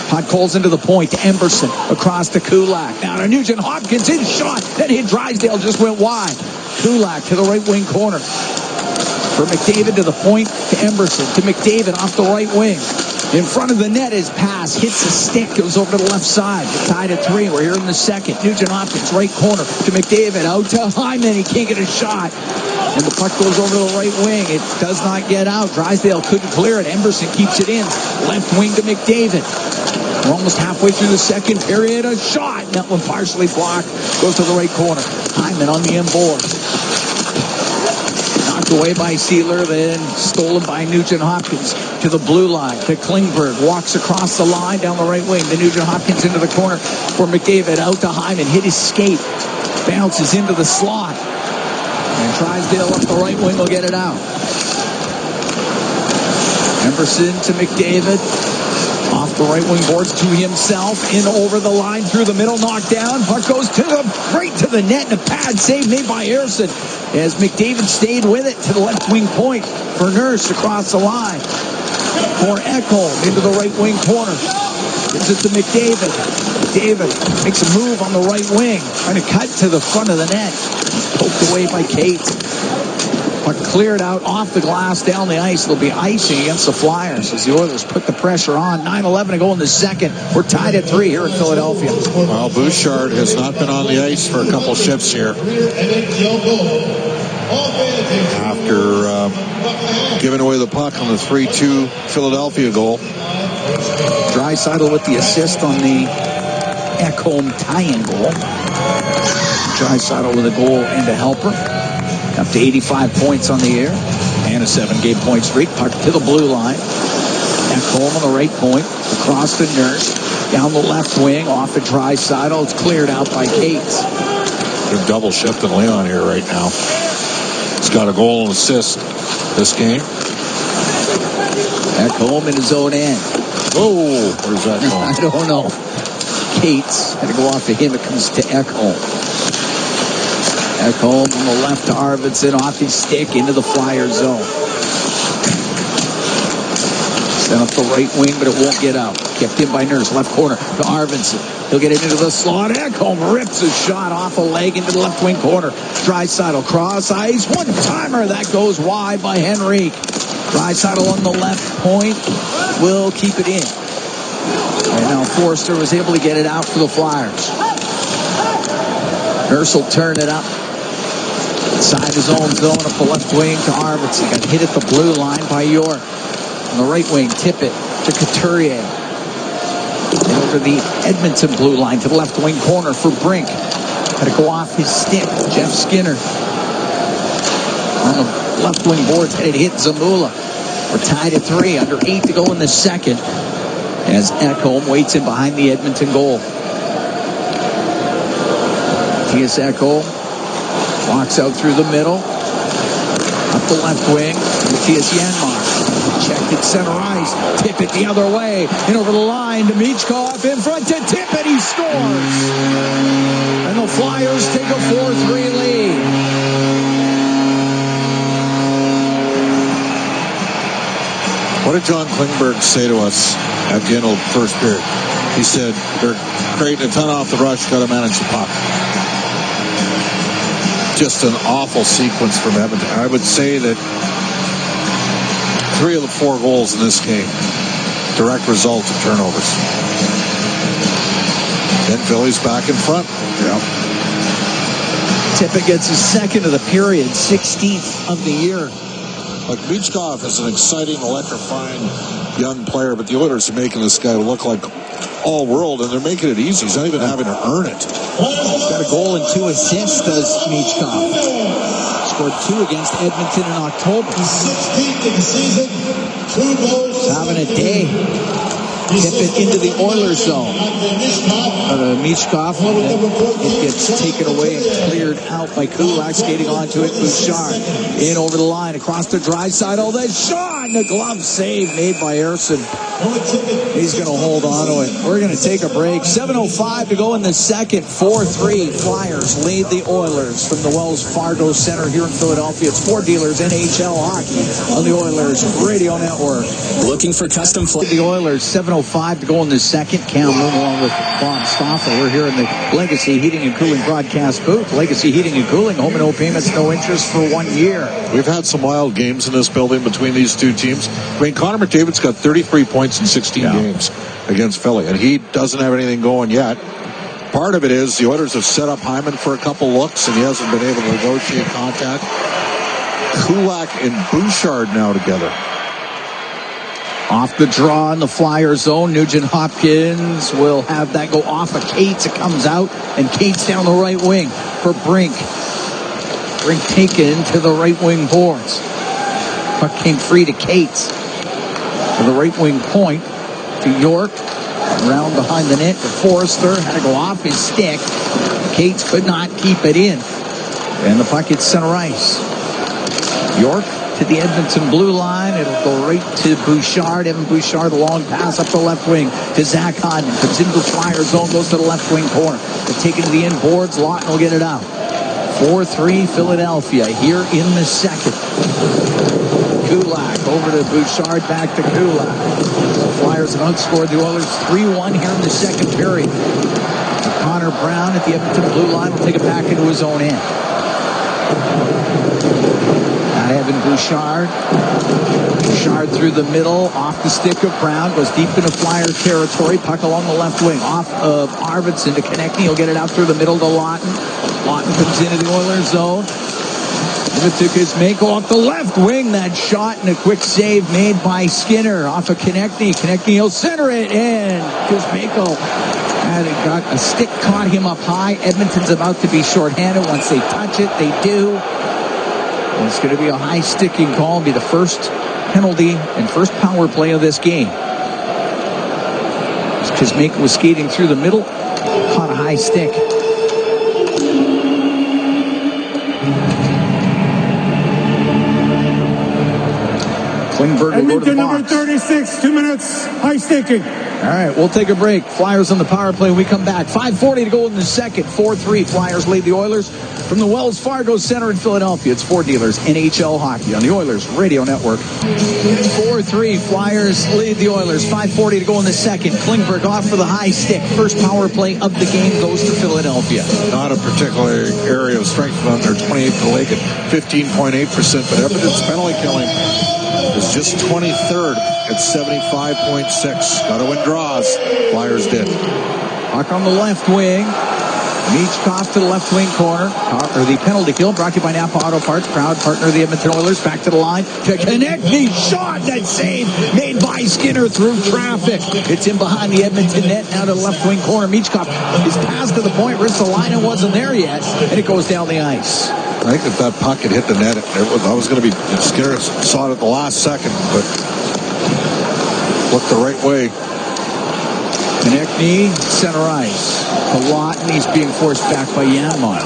Podkolzin into the point to Emberson. Across to Kulak. Now to Nugent Hopkins. His shot. That hit Drysdale. Just went wide. Kulak to the right wing corner. For McDavid to the point to Emberson. To McDavid off the right wing. In front of the net, his pass hits a stick, goes over to the left side. We're tied at 3. We're here in the second. Nugent Hopkins, right corner to McDavid. Out to Hyman. He can't get a shot. And the puck goes over to the right wing. It does not get out. Drysdale couldn't clear it. Emberson keeps it in. Left wing to McDavid. We're almost halfway through the second period. A shot. That one partially blocked. Goes to the right corner. Hyman on the end board. Knocked away by Sealer, then stolen by Nugent Hopkins to the blue line. To Klingberg, walks across the line down the right wing. To Nugent Hopkins into the corner for McDavid. Out to Hyman, hit his skate. Bounces into the slot. And Drysdale up the right wing will get it out. Emerson to McDavid. Off the right wing boards to himself. In over the line, through the middle, knocked down. Puck goes right to the net. And a pad save made by Harrison. As McDavid stayed with it to the left wing point for Nurse across the line. For Ekholm into the right wing corner. Gives it to McDavid. McDavid makes a move on the right wing. Trying to cut to the front of the net. Poked away by Cates. Puck cleared out off the glass down the ice. It'll be icing against the Flyers as the Oilers put the pressure on. 9:11 to go in the second. We're tied at 3 here in Philadelphia. Well, Bouchard has not been on the ice for a couple shifts here. After giving away the puck on the 3-2 Philadelphia goal. Draisaitl with the assist on the Ekholm tie-in goal. Draisaitl with a goal and a helper. Up to 85 points on the year. And a 7-game point streak. Puck to the blue line. Ekholm on the right point. Across the Nurse. Down the left wing. Off the Draisaitl. It's cleared out by Cates. They're double shifting Leon here right now. He's got a goal and assist this game. Ekholm in his own end. Oh, where's that going? I don't know. Cates had to go off of him. It comes to Ekholm. Ekholm from the left to Arvidsson, off his stick into the Flyer zone. Sent up the right wing, but it won't get out. Kept in by Nurse, left corner to Arvidsson. He'll get it into the slot. Ekholm rips a shot off a leg into the left wing corner. Draisaitl cross ice, one-timer. That goes wide by Henrique. Draisaitl on the left point will keep it in. And now Forster was able to get it out for the Flyers. Nurse will turn it up. Inside his own zone, up the left wing to Arvidsson. Got hit at the blue line by York. On the right wing, Tippett to Couturier. And over the Edmonton blue line to the left wing corner for Brink. Got to go off his stick. Jeff Skinner. On the left wing boards, headed hit Zamula. We're tied at 3, under 8 to go in the second. As Ekholm waits in behind the Edmonton goal. Mattias Ekholm walks out through the middle. Up the left wing, Mattias Janmark. Checked at center ice. Tippett the other way. And over the line to Michkov. In front to Tippett. He scores. And the Flyers take a 4-3 lead. What did John Klingberg say to us at the end of the first period? He said, they're creating a ton off the rush, got to manage the puck. Just an awful sequence from Edmonton. I would say that 3 of the 4 goals in this game, direct result of turnovers. And Philly's back in front. Yeah. Tippett gets his second of the period, 16th of the year. Like, Michkov is an exciting, electrifying young player, but the Oilers are making this guy look like all-world, and they're making it easy. He's not even having to earn it. He's got a goal and 2 assists, does Michkov. Scored 2 against Edmonton in October. 16th of the season, 2 goals. He's having a day. Tippett into the Oilers zone. Michkov, it gets taken away and cleared out by Kulak, skating onto it. Bouchard in over the line, across the Draisaitl. The shot, and the glove save made by Harrison. He's going to hold on to it. We're going to take a break. 7:05 to go in the second. 4-3 Flyers lead the Oilers from the Wells Fargo Center here in Philadelphia. It's Ford Dealers NHL Hockey on the Oilers Radio Network. Looking for custom The Oilers, 7:05 to go in the second. Cam Moon along with Bob Stoffel. We're here in the Legacy Heating and Cooling broadcast booth. Legacy Heating and Cooling, home and no payments, no interest for 1 year. We've had some wild games in this building between these two teams. I mean, Connor McDavid's got 33 points in 16 games against Philly, and he doesn't have anything going yet. Part of it is the Oilers have set up Hyman for a couple looks, and he hasn't been able to negotiate contact. Kulak and Bouchard now together. Off the draw in the Flyer zone, Nugent Hopkins will have that go off of Cates. It comes out, and Cates down the right wing for Brink. Brink taken to the right wing boards. Puck came free to Cates. To the right wing point to York. Around behind the net to Forrester. Had to go off his stick. Cates could not keep it in. And the puck hits center ice. York to the Edmonton blue line. It'll go right to Bouchard. Evan Bouchard, the long pass up the left wing to Zach Hodden. Comes into the Flyer zone, goes to the left wing corner. They're taken to the end boards. Lawton will get it out. 4-3 Philadelphia here in the second. Kulak over to Bouchard, back to Kulak. The Flyers have outscored the Oilers 3-1 here in the second period. Connor Brown at the Edmonton blue line will take it back into his own end. Evan Bouchard. Bouchard through the middle, off the stick of Brown, goes deep into Flyer territory. Puck along the left wing, off of Arvidsson to Konechny. He'll get it out through the middle to Lawton. Lawton comes into the Oilers zone. Kuzmenko off the left wing. That shot and a quick save made by Skinner off of Konechny. Konechny, he'll center it, and Kuzmenko got a stick, caught him up high. Edmonton's about to be shorthanded. Once they touch it, they do. And it's going to be a high sticking call. It'll be the first penalty and first power play of this game. Kuzmenko was skating through the middle, caught a high stick. Klingberg will go to the box. Number 36, 2 minutes, high sticking. All right, we'll take a break. Flyers on the power play when we come back. 5:40 to go in the second. 4-3 Flyers lead the Oilers from the Wells Fargo Center in Philadelphia. It's Ford Dealers NHL Hockey on the Oilers Radio Network. 4-3 Flyers lead the Oilers. 5:40 to go in the second. Klingberg off for the high stick. First power play of the game goes to Philadelphia. Not a particular area of strength on their 28th in the league at 15.8%, but Edmonton's penalty killing is just 23rd at 75.6. Got to win draws. Flyers did. Puck on the left wing. Michkov to the left wing corner. Or the penalty kill brought to you by Napa Auto Parts. Proud partner of the Edmonton Oilers. Back to the line. To Konechny. Shot. That save made by Skinner through traffic. It's in behind the Edmonton net. Now to the left wing corner. Michkov is passed to the point. Ristolainen wasn't there yet. And it goes down the ice. I think if that puck had hit the net, I was going to be scared. Saw it at the last second, but looked the right way. Konechny, center ice. To Lawton, he's being forced back by Janmark.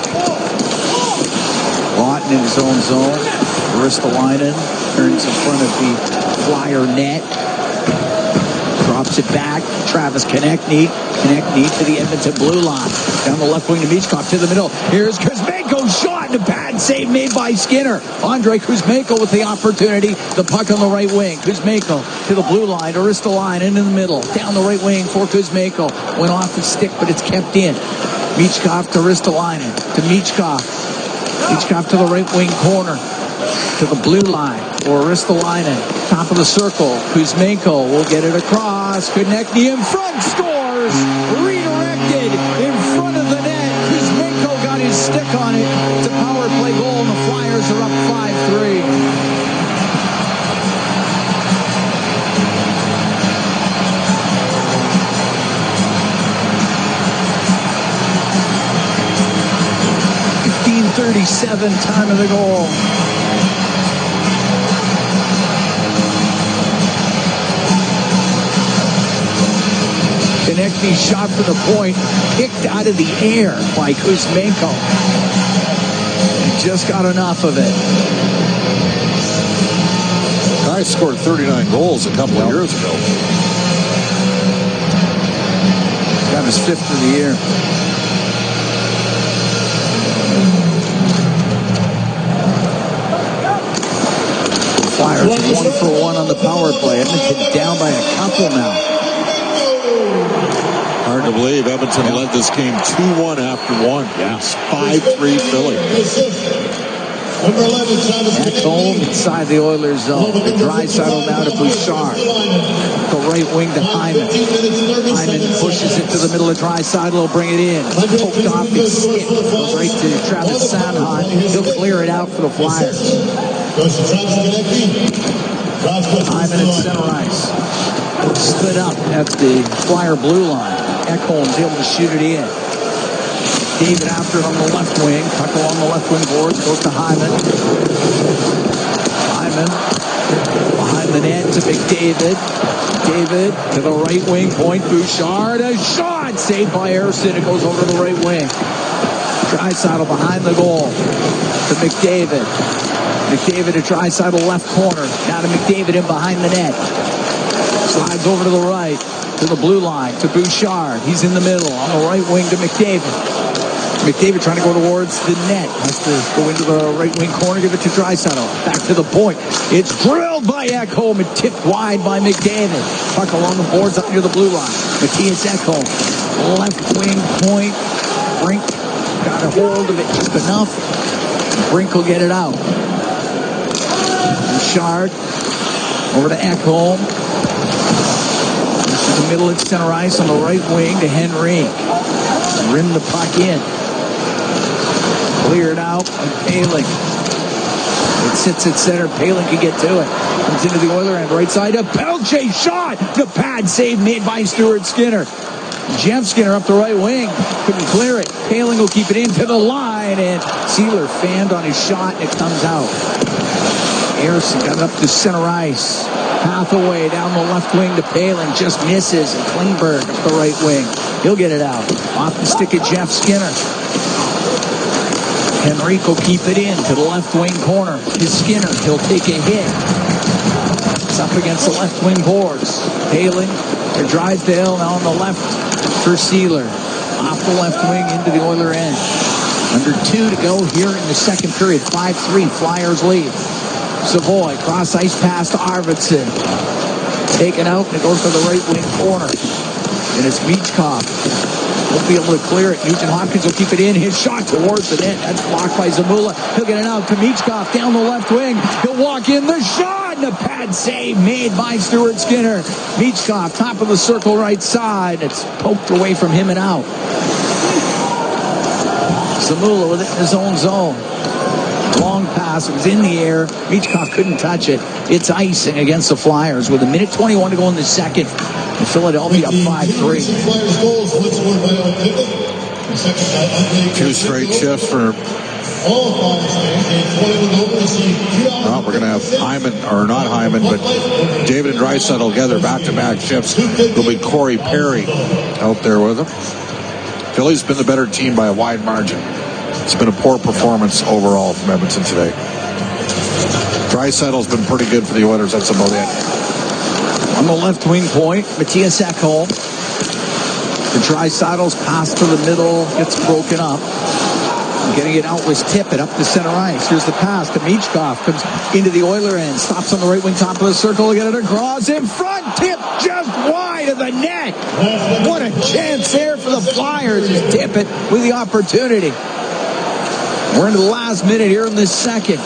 Lawton in his own zone. Ristolainen turns in front of the Flyer net. Drops it back. Travis Konechny. Konechny to the Edmonton blue line. Down the left wing to Michkov to the middle. Here's Kuzmenko. Shot and a bad save made by Skinner. Andrei Kuzmenko with the opportunity. The puck on the right wing. Kuzmenko to the blue line. Ristolainen in the middle. Down the right wing for Kuzmenko. Went off the stick, but it's kept in. Michkov to Ristolainen. To Michkov. Michkov to the right wing corner. To the blue line for Ristolainen. Top of the circle. Kuzmenko will get it across. Konechny in front. Scores. Redirected in front of the net. Kuzmenko got his stick on it. It's a power play goal, and the Flyers are up 5-3. .37 time of the goal. Konechny shot for the point, kicked out of the air by Kuzmenko. He just got enough of it. Guy scored 39 goals a couple of years ago. Got his 5th of the year. Flyers 1-for-1 on the power play. Edmonton down by a couple now. Hard to believe Edmonton led this game 2-1 after 1. Yes, 5-3 Philly. Number 11, Travis Back home inside the Oilers zone. The Draisaitl now to Bouchard. The right wing to Hyman. Hyman pushes it to the middle of Draisaitl. He'll bring it in. Poked off his stick. Goes right to Travis Sanheim. He'll clear it out for the Flyers. Hyman at center ice. Split up at the Flyer blue line. Ekholm's able to shoot it in. McDavid after it on the left wing. Puck along the left wing boards. Goes to Hyman. Hyman behind the net to McDavid. David to the right wing. Point Bouchard. A shot. Saved by Ersson. It goes over to the right wing. Draisaitl behind the goal to McDavid. McDavid to Draisaitl left corner. Now to McDavid in behind the net. Slides over to the right. To the blue line, to Bouchard. He's in the middle, on the right wing to McDavid. McDavid trying to go towards the net. Has to go into the right wing corner, give it to Draisaitl. Back to the point. It's drilled by Ekholm and tipped wide by McDavid. Puck along the boards up near the blue line. Matthias Ekholm, left wing point. Brink got a hold of it just enough. Brink will get it out. Bouchard over to Ekholm. The middle at center ice on the right wing to Henry. Rim the puck in. Cleared out by Paling. It sits at center. Paling can get to it. Comes into the Oiler end. Right side to Pelche. Shot. The pad save made by Stuart Skinner. Jeff Skinner up the right wing. Couldn't clear it. Paling will keep it into the line. And Sealer fanned on his shot and it comes out. Ersson got it up to center ice. Hathaway down the left wing to Paling. Just misses. And Klingberg up the right wing. He'll get it out. Off the stick of Jeff Skinner. Henrique will keep it in to the left wing corner. His Skinner. He'll take a hit. It's up against the left wing boards. Paling to Drysdale. Now on the left for Sealer. Off the left wing into the Oiler end. Under 2 to go here in the second period. 5-3. Flyers lead. Savoy, cross ice pass to Arvidsson. Taken out, and it goes to the right wing corner. And it's Michkov. Won't be able to clear it. Nugent Hopkins will keep it in. His shot towards the net. That's blocked by Zamula. He'll get it out to Michkov down the left wing. He'll walk in the shot, and a pad save made by Stuart Skinner. Michkov, top of the circle right side. It's poked away from him and out. Zamula with it in his own zone. Long pass. It was in the air. Michkov couldn't touch it. It's icing against the Flyers with 1:21 to go in the second. And Philadelphia up 5-3. 2 straight shifts for... Well, we're going to have Hyman, or not Hyman, but David and Draisaitl together, back-to-back shifts. It'll be Corey Perry out there with him. Philly's been the better team by a wide margin. It's been a poor performance overall from Edmonton today. Draisaitl's been pretty good for the Oilers. That's about it. On the left wing point, Matthias Ekholm. The Draisaitl's pass to the middle gets broken up. Getting it out was Tippett up the center ice. Here's the pass to Michkov. Comes into the Oiler end. Stops on the right wing, top of the circle. Get it across in front. Tip just wide of the net. What a chance there for the Flyers. Tippett with the opportunity. We're into the last minute here in this second.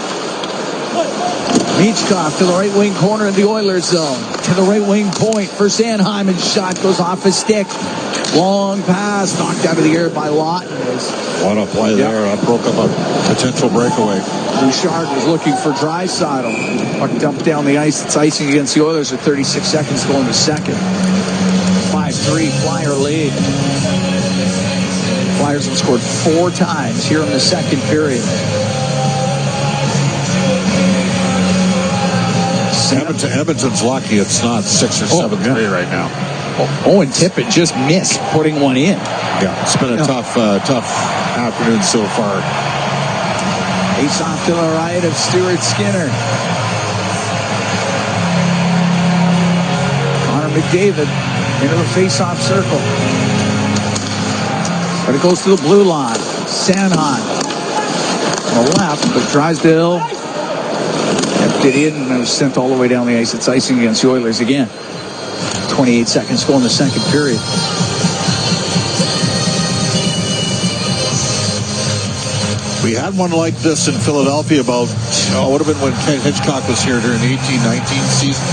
Michkov to the right wing corner of the Oilers zone. To the right wing point for Sanheim. And shot goes off his stick. Long pass knocked out of the air by Lawton. What a play there. Broke up a potential breakaway. Bouchard was looking for Draisaitl. Puck dumped down the ice. It's icing against the Oilers with 36 seconds to go in the second. 5-3 Flyer lead. Flyers have scored 4 times here in the second period. Edmonton's lucky it's not 6 or 7-3 right now. And Tippett just missed putting one in. Yeah, it's been a tough afternoon so far. Face off to the right of Stuart Skinner. Connor McDavid into the face-off circle. But it goes to the blue line. Sanheim on the left, but Drysdale kept it in and it was sent all the way down the ice. It's icing against the Oilers again. 28 seconds to go in the second period. We had one like this in Philadelphia about, it would have been when Ken Hitchcock was here during the 18-19 season.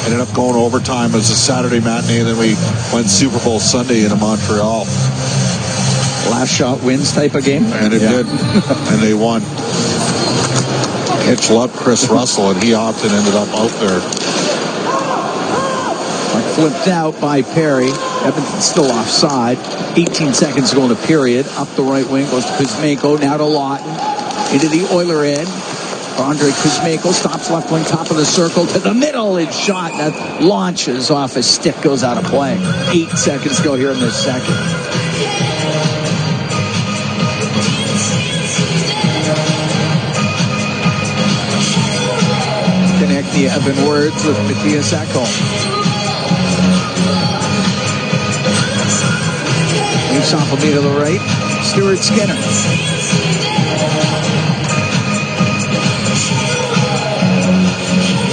Ended up going overtime as a Saturday matinee, then we went Super Bowl Sunday into Montreal. Last shot wins type of game? And it did. And they won. Hitch loved Chris Russell, and he often ended up out there. flipped out by Perry. Edmonton still offside. 18 seconds to go in the period. Up the right wing goes to Kuzmenko. Now to Lawton. Into the Oiler end. Andre Kuzmenko stops left wing, top of the circle. To the middle. It's shot. That launches off a stick. Goes out of play. 8 seconds to go here in this second. Connect the Evan Words with Matthias Ekholm. Leaves off a beat to the right. Stuart Skinner.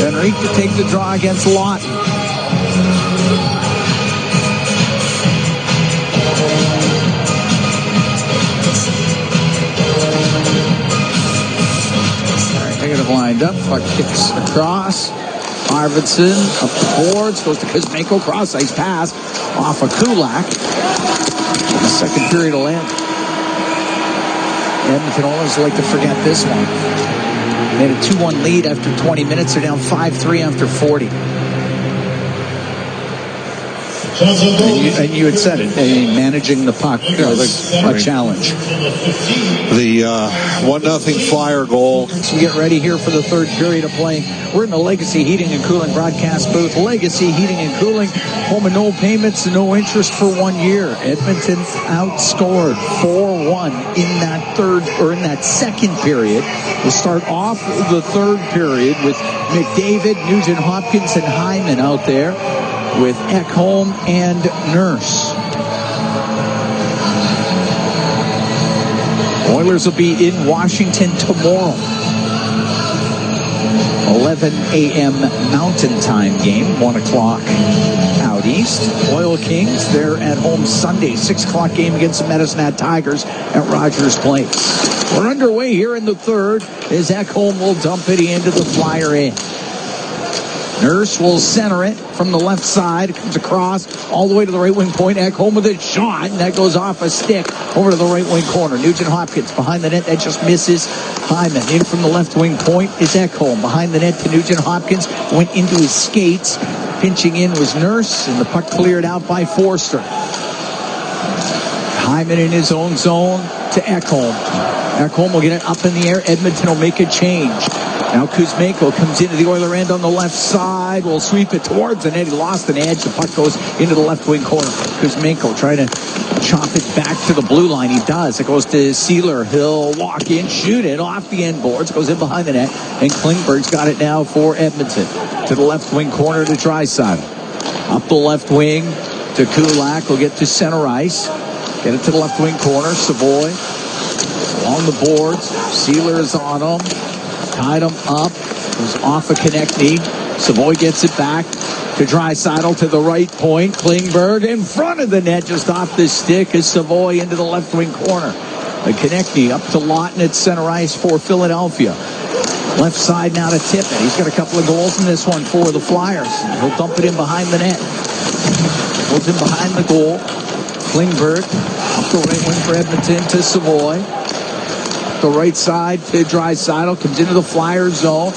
Henrique to take the draw against Lawton. Negative lined up. Puck kicks across. Arvidsson up the boards. Goes to Kuzmenko. Cross ice pass off of Kulak. The second period will end. Edmonton Oilers like to forget this one. They had a 2-1 lead after 20 minutes. They're down 5-3 after 40. And you had said it. Managing the puck, a challenge. The 1-0 Flyer goal. So we get ready here for the third period of play. We're in the Legacy Heating and Cooling broadcast booth. Legacy Heating and Cooling. Home and no payments, no interest for 1 year. Edmonton outscored 4-1 in that second period. We'll start off the third period with McDavid, Nugent Hopkins, and Hyman out there, with Ekholm and Nurse. Oilers will be in Washington tomorrow. 11 a.m. Mountain Time game, 1 o'clock out east. Oil Kings, they're at home Sunday, 6 o'clock game against the Medicine Hat Tigers at Rogers Place. We're underway here in the third as Ekholm will dump it into the Flyer end. Nurse will center it from the left side. It comes across all the way to the right wing point. Ekholm with a shot, and that goes off a stick over to the right wing corner. Nugent Hopkins behind the net. That just misses Hyman. In from the left wing point is Ekholm. Behind the net to Nugent Hopkins. Went into his skates. Pinching in was Nurse, and the puck cleared out by Forster. Hyman in his own zone to Ekholm. Ekholm will get it up in the air. Edmonton will make a change. Now Kuzmenko comes into the Oiler end on the left side. Will sweep it towards the net. He lost an edge. The puck goes into the left wing corner. Kuzmenko trying to chop it back to the blue line. He does. It goes to Seeler. He'll walk in, shoot it off the end boards. Goes in behind the net. And Klingberg's got it now for Edmonton. To the left wing corner to Draisaitl. Up the left wing to Kulak. Will get to center ice. Get it to the left wing corner. Savoy along the boards. Seeler is on him. Tied him up. Goes off of Konechny. Savoy gets it back to Draisaitl to the right point. Klingberg in front of the net, just off the stick, is Savoy into the left wing corner. Konechny up to Lawton at center ice for Philadelphia. Left side now to Tippett. He's got a couple of goals in this one for the Flyers. He'll dump it in behind the net. Goes in behind the goal. Klingberg up the right wing for Edmonton to Savoy. The right side to Draisaitl, comes into the Flyer zone,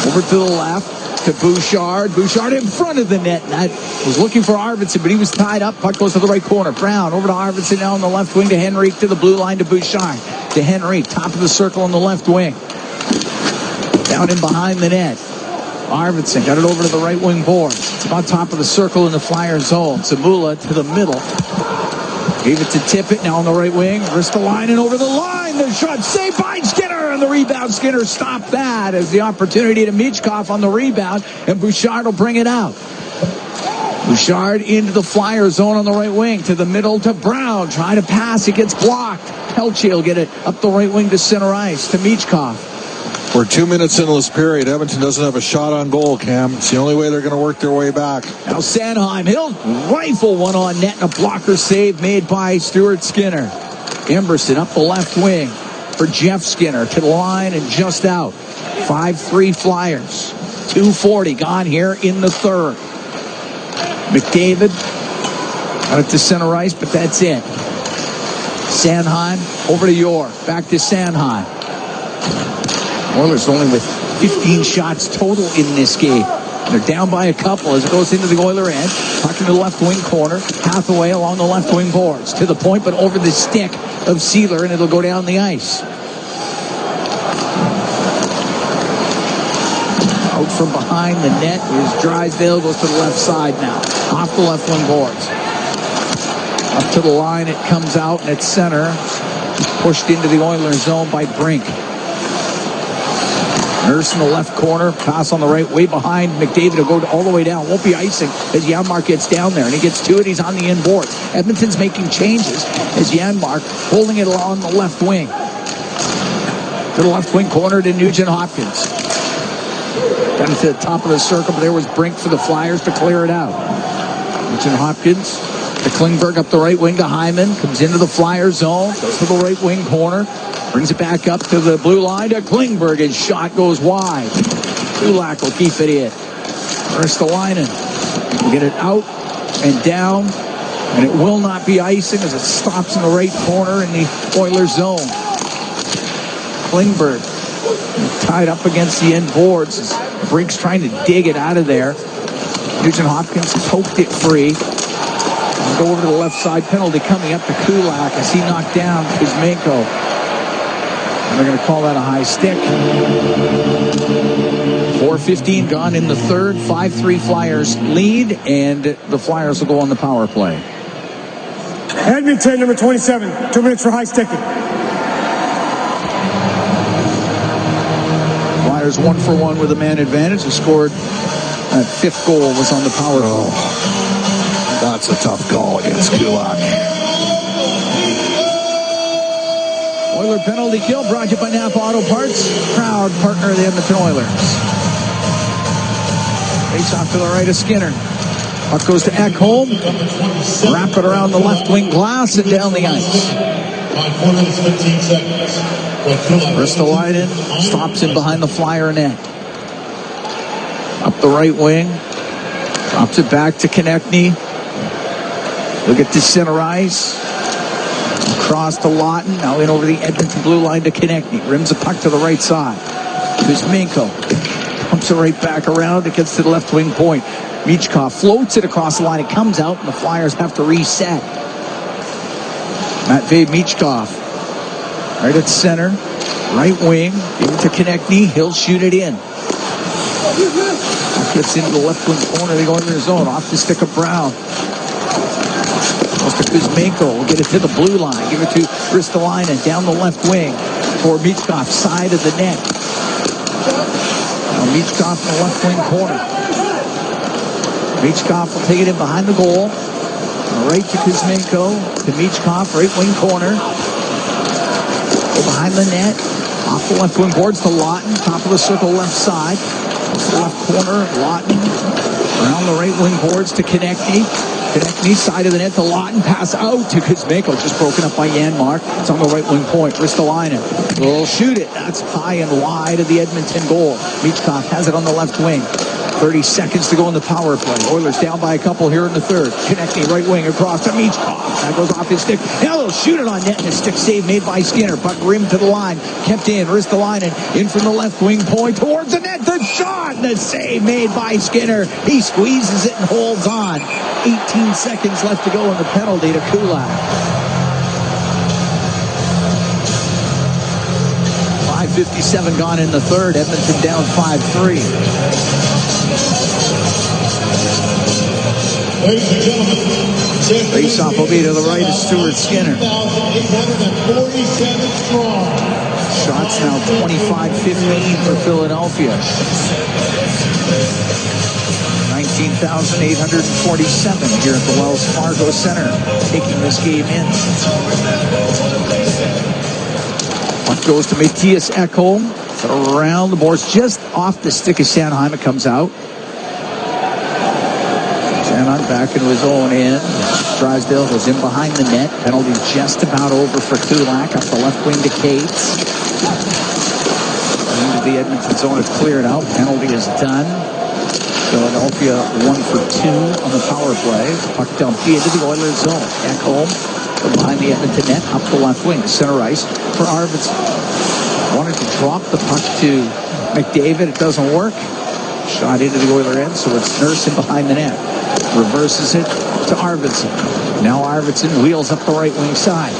over to the left to Bouchard. Bouchard in front of the net. That was looking for Arvidsson, but he was tied up. Puck goes to the right corner. Brown over to Arvidsson now on the left wing to Henrique, to the blue line to Bouchard. To Henrique, top of the circle on the left wing. Down in behind the net. Arvidsson got it over to the right wing board. On top of the circle in the Flyer zone. Zamula to the middle. Gave it to Tippett, now on the right wing. Ristolainen over the line. The shot saved by Skinner. And the rebound, Skinner stopped that as the opportunity to Michkov on the rebound. And Bouchard will bring it out. Bouchard into the Flyer zone on the right wing. To the middle to Brown. Trying to pass. It gets blocked. Pelche will get it up the right wing to center ice to Michkov. We're 2 minutes into this period. Edmonton doesn't have a shot on goal, Cam. It's the only way they're going to work their way back. Now Sanheim, he'll rifle one on net, and a blocker save made by Stuart Skinner. Emberson up the left wing for Jeff Skinner to the line and just out. 5-3 Flyers. 2:40 gone here in the third. McDavid got it to center ice, but that's it. Sanheim over to York. Back to Sanheim. Oilers only with 15 shots total in this game. They're down by a couple as it goes into the Oiler end. Puck into the left wing corner. Hathaway along the left wing boards. To the point, but over the stick of Sealer, and it'll go down the ice. Out from behind the net is Drysdale. Goes to the left side now. Off the left wing boards. Up to the line, it comes out, and it's center. Pushed into the Oilers zone by Brink. Nurse in the left corner. Pass on the right, way behind. McDavid will go all the way down. Won't be icing as Janmark gets down there, and he gets to it. He's on the end board. Edmonton's making changes as Janmark holding it along the left wing. To the left wing corner to Nugent Hopkins. Got it to the top of the circle, but there was Brink for the Flyers to clear it out. Nugent Hopkins to Klingberg up the right wing to Hyman. Comes into the Flyer zone. Goes to the right wing corner. Brings it back up to the blue line to Klingberg. His shot goes wide. Kulak will keep it in. Ristolainen will get it out and down. And it will not be icing as it stops in the right corner in the Oilers zone. Klingberg tied up against the end boards as Brink's trying to dig it out of there. Nugent Hopkins poked it free. Go over to the left side. Penalty coming up to Kulak as he knocked down Kuzmenko. And they're going to call that a high stick. 4:15 gone in the third. 5-3 Flyers lead, and the Flyers will go on the power play. Edmonton, number 27. 2 minutes for high sticking. Flyers 1-for-1 with a man advantage. Who scored that fifth goal was on the power play. That's a tough goal against Kulak. Oiler penalty kill brought to you by Napa Auto Parts, proud partner of the Edmonton Oilers. Face off to the right of Skinner. Puck goes to Ekholm. Wrap it around the left wing glass and down the ice. 5 minutes, 15 seconds. Ristolainen stops him behind the Flyer net. Up the right wing. Drops it back to Konechny. Look at the center ice. Across to Lawton. Now in over the Edmonton blue line to Konechny. Rims the puck to the right side. Kuzmenko pumps it right back around. It gets to the left wing point. Michkov floats it across the line. It comes out, and the Flyers have to reset. Matvei Michkov. Right at center. Right wing. Give it to Konechny. He'll shoot it in. Gets into the left wing corner. They go into their zone. Off the stick of Brown. Goes to Kuzmenko. Will get it to the blue line. Give it to Ristolainen down the left wing for Michkov, side of the net. Now Michkov in the left wing corner. Michkov will take it in behind the goal. Right to Kuzmenko. To Michkov, right wing corner. Go behind the net. Off the left wing boards to Lawton. Top of the circle left side. Left corner, Lawton. Around the right wing boards to Konechny. Konechny, side of the net to Lawton. Pass out to Kuzmenko. Just broken up by Janmark. It's on the right wing point. Ristolainen will shoot it. That's high and wide of the Edmonton goal. Michkov has it on the left wing. 30 seconds to go in the power play. Oilers down by a couple here in the third. Konechny, right wing across to Michkov. That goes off his stick. Now they'll shoot it on net, and a stick save made by Skinner. Puck rimmed to the line. Kept in. Ristolainen in from the left wing point towards the net. The shot. The save made by Skinner. He squeezes it and holds on. 18 seconds left to go in the penalty to Kulak. 5:57 gone in the third. Edmonton down 5-3. Ladies and gentlemen, face-off will be to the right of Stuart Skinner. 847 strong. Shots now 25-15 for Philadelphia. 19,847 here at the Wells Fargo Center, taking this game in. Puck goes to Matthias Ekholm. Around the boards, just off the stick of Sanheim. It comes out. Sanheim back into his own end. Drysdale goes in behind the net. Penalty just about over for Kulak. Up the left wing to Cates. Into the Edmonton zone is cleared out. Penalty is done. Philadelphia 1 for 2 on the power play. Puck dumped into the Oilers zone. Ekholm from behind the Edmonton net. Up the left wing. Center ice for Arvidsson. Wanted to drop the puck to McDavid. It doesn't work. Shot into the Oiler end, so it's Nurse in behind the net. Reverses it to Arvidsson. Now Arvidsson wheels up the right wing side.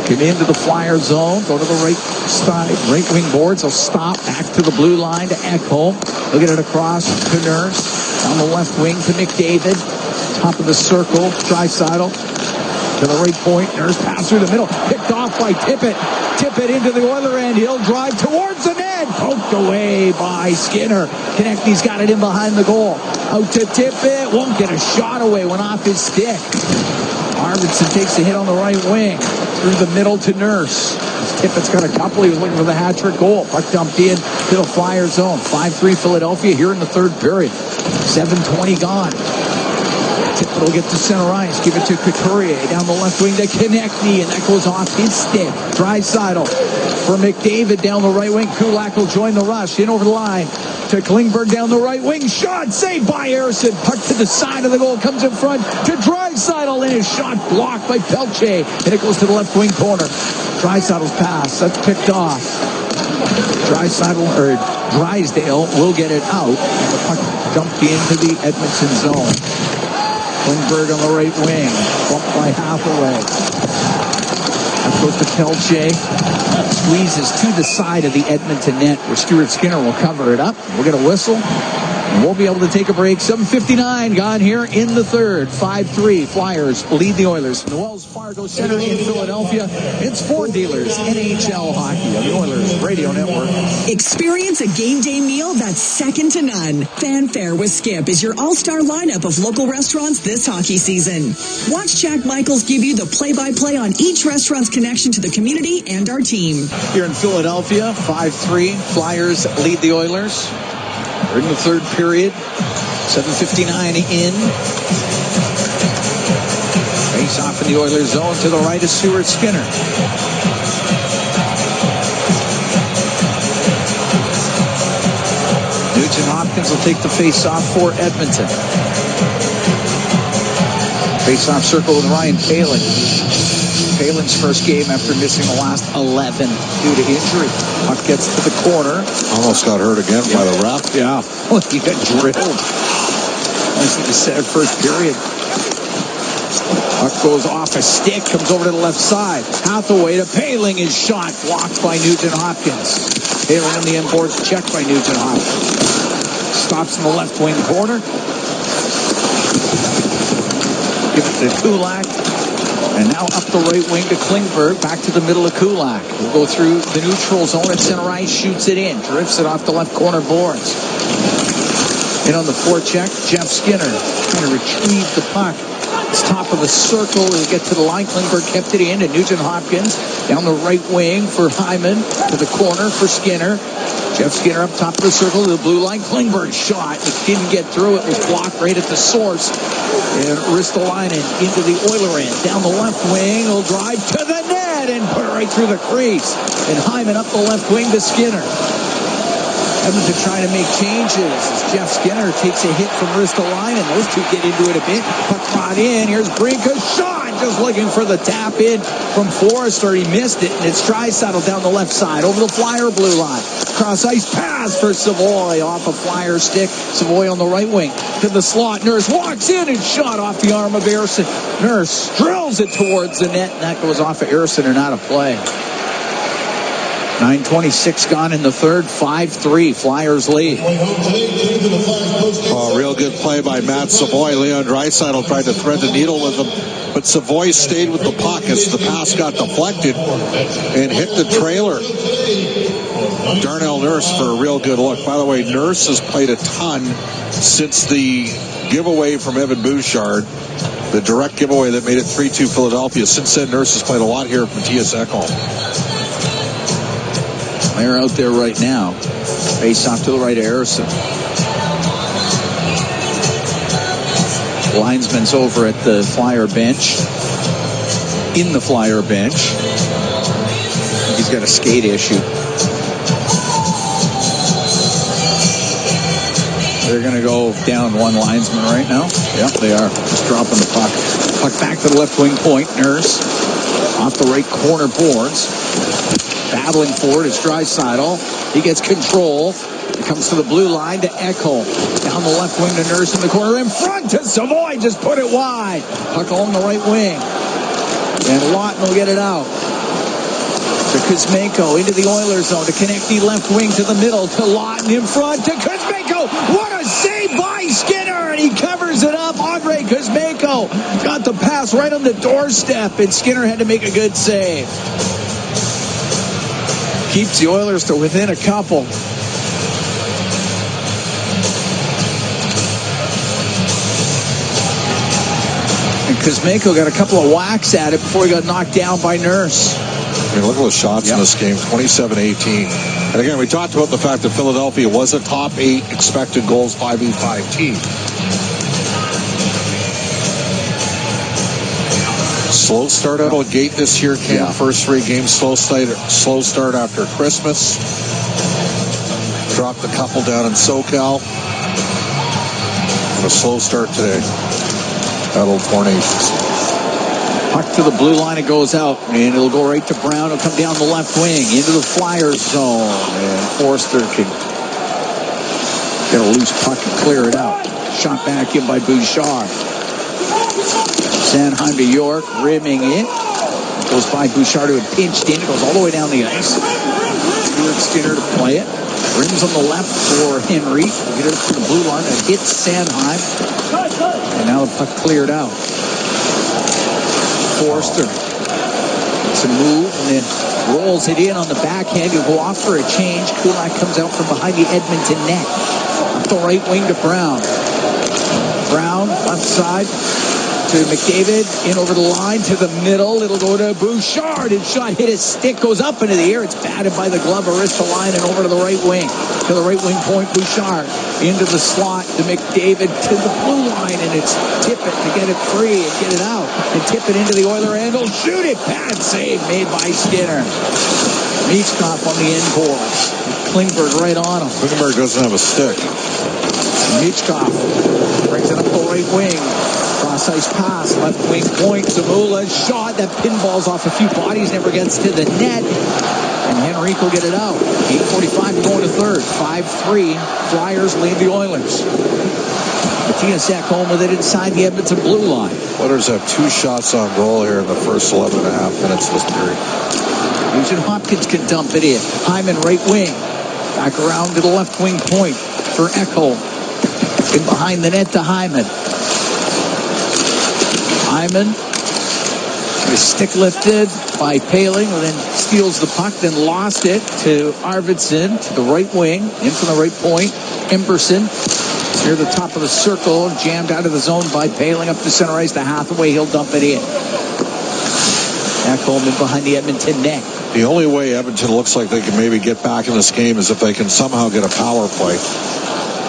Come into the Flyer zone. Go to the right side. Right wing boards. They'll stop. Back to the blue line to Ekholm. They'll get it across to Nurse. On the left wing to McDavid. Top of the circle. Draisaitl to the right point. Nurse pass through the middle. Picked off by Tippett. Tippett into the Oiler end. He'll drive towards the net. Poked away by Skinner. Konechny's got it in behind the goal. Out to Tippett. Won't get a shot away. Went off his stick. Arvidsson takes a hit on the right wing. Through the middle to Nurse. Tippett's got a couple. He was looking for the hat-trick goal. Puck dumped in to the Flyer zone. 5-3 Philadelphia here in the third period. 7:20 gone. Tippett will get to center ice. Give it to Couturier. Down the left wing to Konechny, and that goes off his stick. Draisaitl for McDavid down the right wing. Kulak will join the rush. In over the line to Klingberg down the right wing. Shot saved by Harrison. Puck to the side of the goal. Comes in front to Draisaitl, and his shot blocked by Pelche. And it goes to the left wing corner. Draisaitl's pass. That's picked off. Drysdale will get it out. And the puck dumped into the Edmonton zone. Klingberg on the right wing. Bumped by Hathaway. That goes to Pelche. Squeezes to the side of the Edmonton net where Stuart Skinner will cover it up. We'll get a whistle. And we'll be able to take a break. 7:59 gone here in the third. 5-3 Flyers lead the Oilers. From the Wells Fargo Center in Philadelphia, it's Ford Dealers NHL Hockey on the Oilers Radio Network. Experience a game day meal that's second to none. Fanfare with Skip is your all-star lineup of local restaurants this hockey season. Watch Jack Michaels give you the play-by-play on each restaurant's connection to the community and our team. Here in Philadelphia, 5-3 Flyers lead the Oilers. We're in the third period. 7:59 in. Face off in the Oilers zone to the right of Stuart Skinner. Nugent Hopkins will take the face off for Edmonton. Face off circle with Ryan Poehling. Palin's first game after missing the last 11 due to injury. Puck gets to the corner. Almost got hurt again by the ref. Yeah. He got drilled. I think he said first period. Puck goes off a stick, comes over to the left side. Hathaway to Poehling, his shot blocked by Nugent Hopkins. Poehling on the end boards, checked by Nugent Hopkins. Stops in the left wing corner. Give it to Kulak. And now up the right wing to Klingberg, back to the middle of Kulak. We'll go through the neutral zone at center ice, shoots it in, drifts it off the left corner boards. In on the forecheck, Jeff Skinner trying to retrieve the puck. It's top of the circle. He'll get to the line. Klingberg kept it in, and Nugent Hopkins down the right wing for Hyman, to the corner for Skinner. Jeff Skinner up top of the circle to the blue line. Klingberg shot. It didn't get through. It was blocked right at the source. And Ristolainen into the Oiler end. Down the left wing. He'll drive to the net and put it right through the crease. And Hyman up the left wing to Skinner. Edmonton trying to make changes as Jeff Skinner takes a hit from Ristolainen. Those two get into it a bit. Puck brought in. Here's Brinka's shot. Just looking for the tap in from Forrester. He missed it, and it's Draisaitl down the left side over the Flyer blue line. Cross ice pass for Savoy off a Flyer stick. Savoy on the right wing to the slot. Nurse walks in and shot off the arm of Harrison. Nurse drills it towards the net, and that goes off of Harrison and out of play. 9:26 gone in the third. 5-3 Flyers lead. Oh, real good play by Matt Savoy. Leon Draisaitl tried to thread the needle with him, but Savoy stayed with the puck as the pass got deflected and hit the trailer. Darnell Nurse for a real good look. By the way, Nurse has played a ton since the giveaway from Evan Bouchard, the direct giveaway that made it 3-2 Philadelphia. Since then, Nurse has played a lot here with Matthias Ekholm. They're out there right now. Face off to the right of Harrison. Linesman's over at the Flyer bench. In the Flyer bench. He's got a skate issue. They're going to go down one linesman right now. Yep, they are. Just dropping the puck. Puck back to the left wing point. Nurse off the right corner boards. Battling for it is Draisaitl. He gets control. It comes to the blue line to Ekholm. Down the left wing to Nurse in the corner. In front to Savoy. Just put it wide. Puck along the right wing. And Lawton will get it out. To Kuzmenko into the Oilers zone to connect the left wing to the middle to Lawton in front to Kuzmenko. What a save by Skinner, and he covers it up. Andre Kuzmenko got the pass right on the doorstep, and Skinner had to make a good save. Keeps the Oilers to within a couple. And Kuzmenko got a couple of whacks at it before he got knocked down by Nurse. I mean, look at the shots in this game, 27-18. And again, we talked about the fact that Philadelphia was a top 8 expected goals 5v5 team. Slow start out of the gate this year, Cam. Yeah. First 3 games, slow start after Christmas. Dropped a couple down in SoCal. And a slow start today. Battle of Four Nations. Puck to the blue line, it goes out, and it'll go right to Brown. It'll come down the left wing into the Flyers zone, and Forster can get a loose puck and clear it out. Shot back in by Bouchard. Sanheim to York, rimming it. Goes by Bouchard, who had pinched in. It goes all the way down the ice. Skinner to play it. Rims on the left for Henry. We'll get it up to the blue line. It hits Sanheim. And now the puck cleared out. Forster. It's a move and then rolls it in on the backhand. He'll go off for a change. Kulak comes out from behind the Edmonton net. Up the right wing to Brown. Brown, left side to McDavid. In over the line to the middle. It'll go to Bouchard. His shot hit his stick. Goes up into the air. It's batted by the glove of Ristolainen over to the right wing. To the right wing point, Bouchard. Into the slot to McDavid to the blue line. And it's tip it to get it free and get it out. And tip it into the Oiler end. He'll shoot it. Bad save made by Skinner. Michkov on the end boards. Klingberg right on him. Klingberg doesn't have a stick. Michkov brings it up the right wing. Cross-ice pass, left wing point. Zamula shot. That pinballs off a few bodies, never gets to the net. And Henrique will get it out. 8:45 going to third. 5-3. Flyers lead the Oilers. Matthias Ekholm with it inside the Edmonton blue line. Oilers have 2 shots on goal here in the first 11 and a half minutes of this period. Nugent Hopkins can dump it in. Hyman right wing. Back around to the left wing point for Ekholm. In behind the net to Hyman. Hyman, his stick lifted by Paling, who then steals the puck, then lost it to Arvidsson to the right wing, in from the right point. Emberson is near the top of the circle, jammed out of the zone by Paling up the center ice to Hathaway. He'll dump it in. Ekholm in behind the Edmonton net. The only way Edmonton looks like they can maybe get back in this game is if they can somehow get a power play,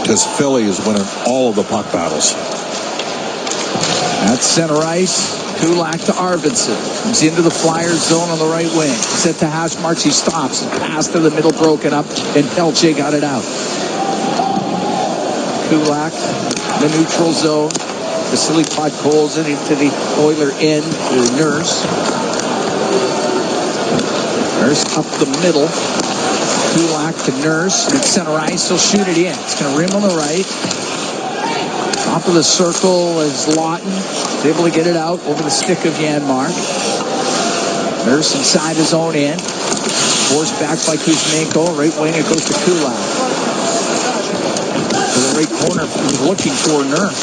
because Philly is winning all of the puck battles. That's center ice. Kulak to Arvidsson. Comes into the Flyers zone on the right wing. Set to hash marks. He stops. Pass to the middle broken up. And Pelche got it out. Kulak, the neutral zone. Vasily Podkolzin into the Oiler end to Nurse. Nurse up the middle. Kulak to Nurse. At center ice. He'll shoot it in. It's going to rim on the right. Top of the circle is Lawton. He's able to get it out over the stick of Janmark. Nurse inside his own end. Forced back by Kuzmenko. Right wing, it goes to Kulak. To the right corner, he was looking for Nurse.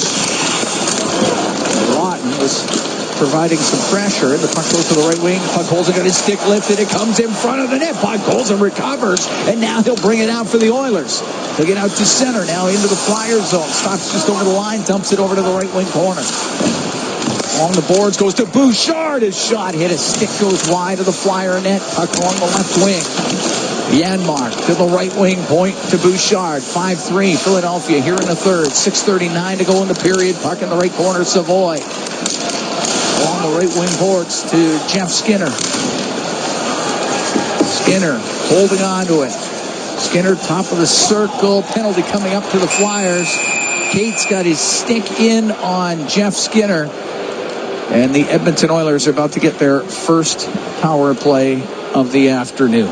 Lawton was providing some pressure, and the puck goes to the right wing. Podkolzin got his stick lifted. It comes in front of the net. Podkolzin recovers, and now he'll bring it out for the Oilers. They'll get out to center now into the Flyers zone. Stops just over the line, dumps it over to the right wing corner. Along the boards goes to Bouchard. His shot hit. His stick goes wide of the Flyer net. Puck along the left wing. Janmark to the right wing point to Bouchard. 5-3 Philadelphia here in the third. 6:39 to go in the period. Puck in the right corner, Savoy. Along the right wing boards to Jeff Skinner. Skinner holding on to it. Skinner top of the circle. Penalty coming up to the Flyers. Cates got his stick in on Jeff Skinner. And the Edmonton Oilers are about to get their first power play of the afternoon.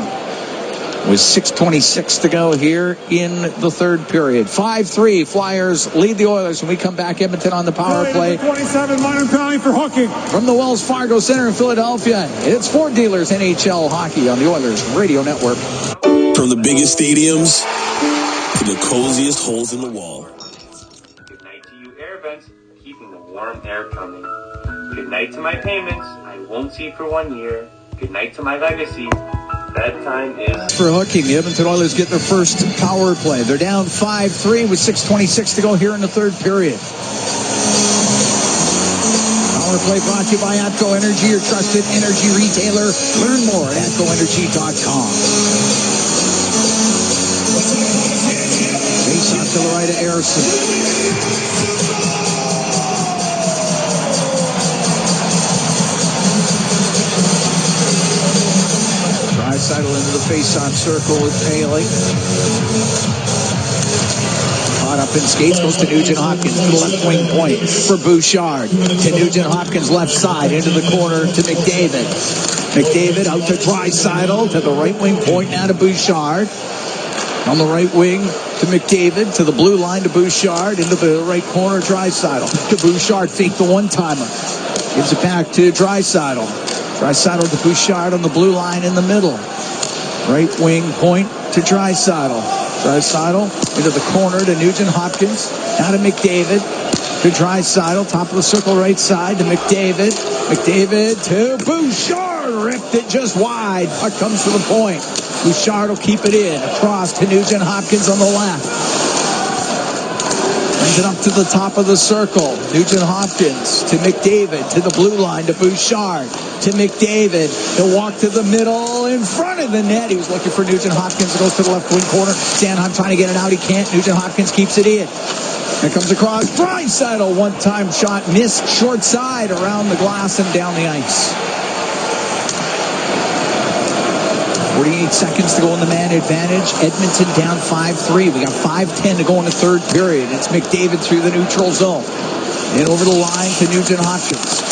with 6:26 to go here in the third period. 5-3, Flyers lead the Oilers. When we come back, Edmonton on the power play. 27, minor penalty for hooking. From the Wells Fargo Center in Philadelphia, it's Ford Dealers NHL Hockey on the Oilers Radio Network. From the biggest stadiums to the coziest holes in the wall. Good night to you air vents, keeping the warm air coming. Good night to my payments, I won't see for 1 year. Good night to my legacy. Bedtime is... For hooking, the Edmonton Oilers get their first power play. They're down 5-3 with 6:26 to go here in the third period. Power play brought to you by ATCO Energy, your trusted energy retailer. Learn more at ATCOenergy.com. Face off to the right of Harrison. Settle into the face-off circle with Paley. Caught up in skates, goes to Nugent-Hopkins to the left wing point for Bouchard. To Nugent-Hopkins left side, into the corner to McDavid. McDavid out to Draisaitl, to the right wing point now to Bouchard. On the right wing to McDavid, to the blue line to Bouchard, into the right corner, Draisaitl. To Bouchard, fake the one-timer. Gives it back to Draisaitl. Draisaitl to Bouchard on the blue line in the middle. Right wing point to Draisaitl. Draisaitl into the corner to Nugent-Hopkins. Now to McDavid. To Draisaitl. Top of the circle right side to McDavid. McDavid to Bouchard. Ripped it just wide. Puck comes to the point. Bouchard will keep it in. Across to Nugent-Hopkins on the left. Brings it up to the top of the circle. Nugent-Hopkins to McDavid, to the blue line, to Bouchard, to McDavid. He'll walk to the middle in front of the net. He was looking for Nugent-Hopkins. Goes to the left wing corner. Sanheim trying to get it out. He can't. Nugent-Hopkins keeps it in. It comes across. Draisaitl, one-time shot. Missed short side around the glass and down the ice. 48 seconds to go in the man advantage. Edmonton down 5-3. We got 5:10 to go in the third period. It's McDavid through the neutral zone. And over the line to Nugent-Hopkins.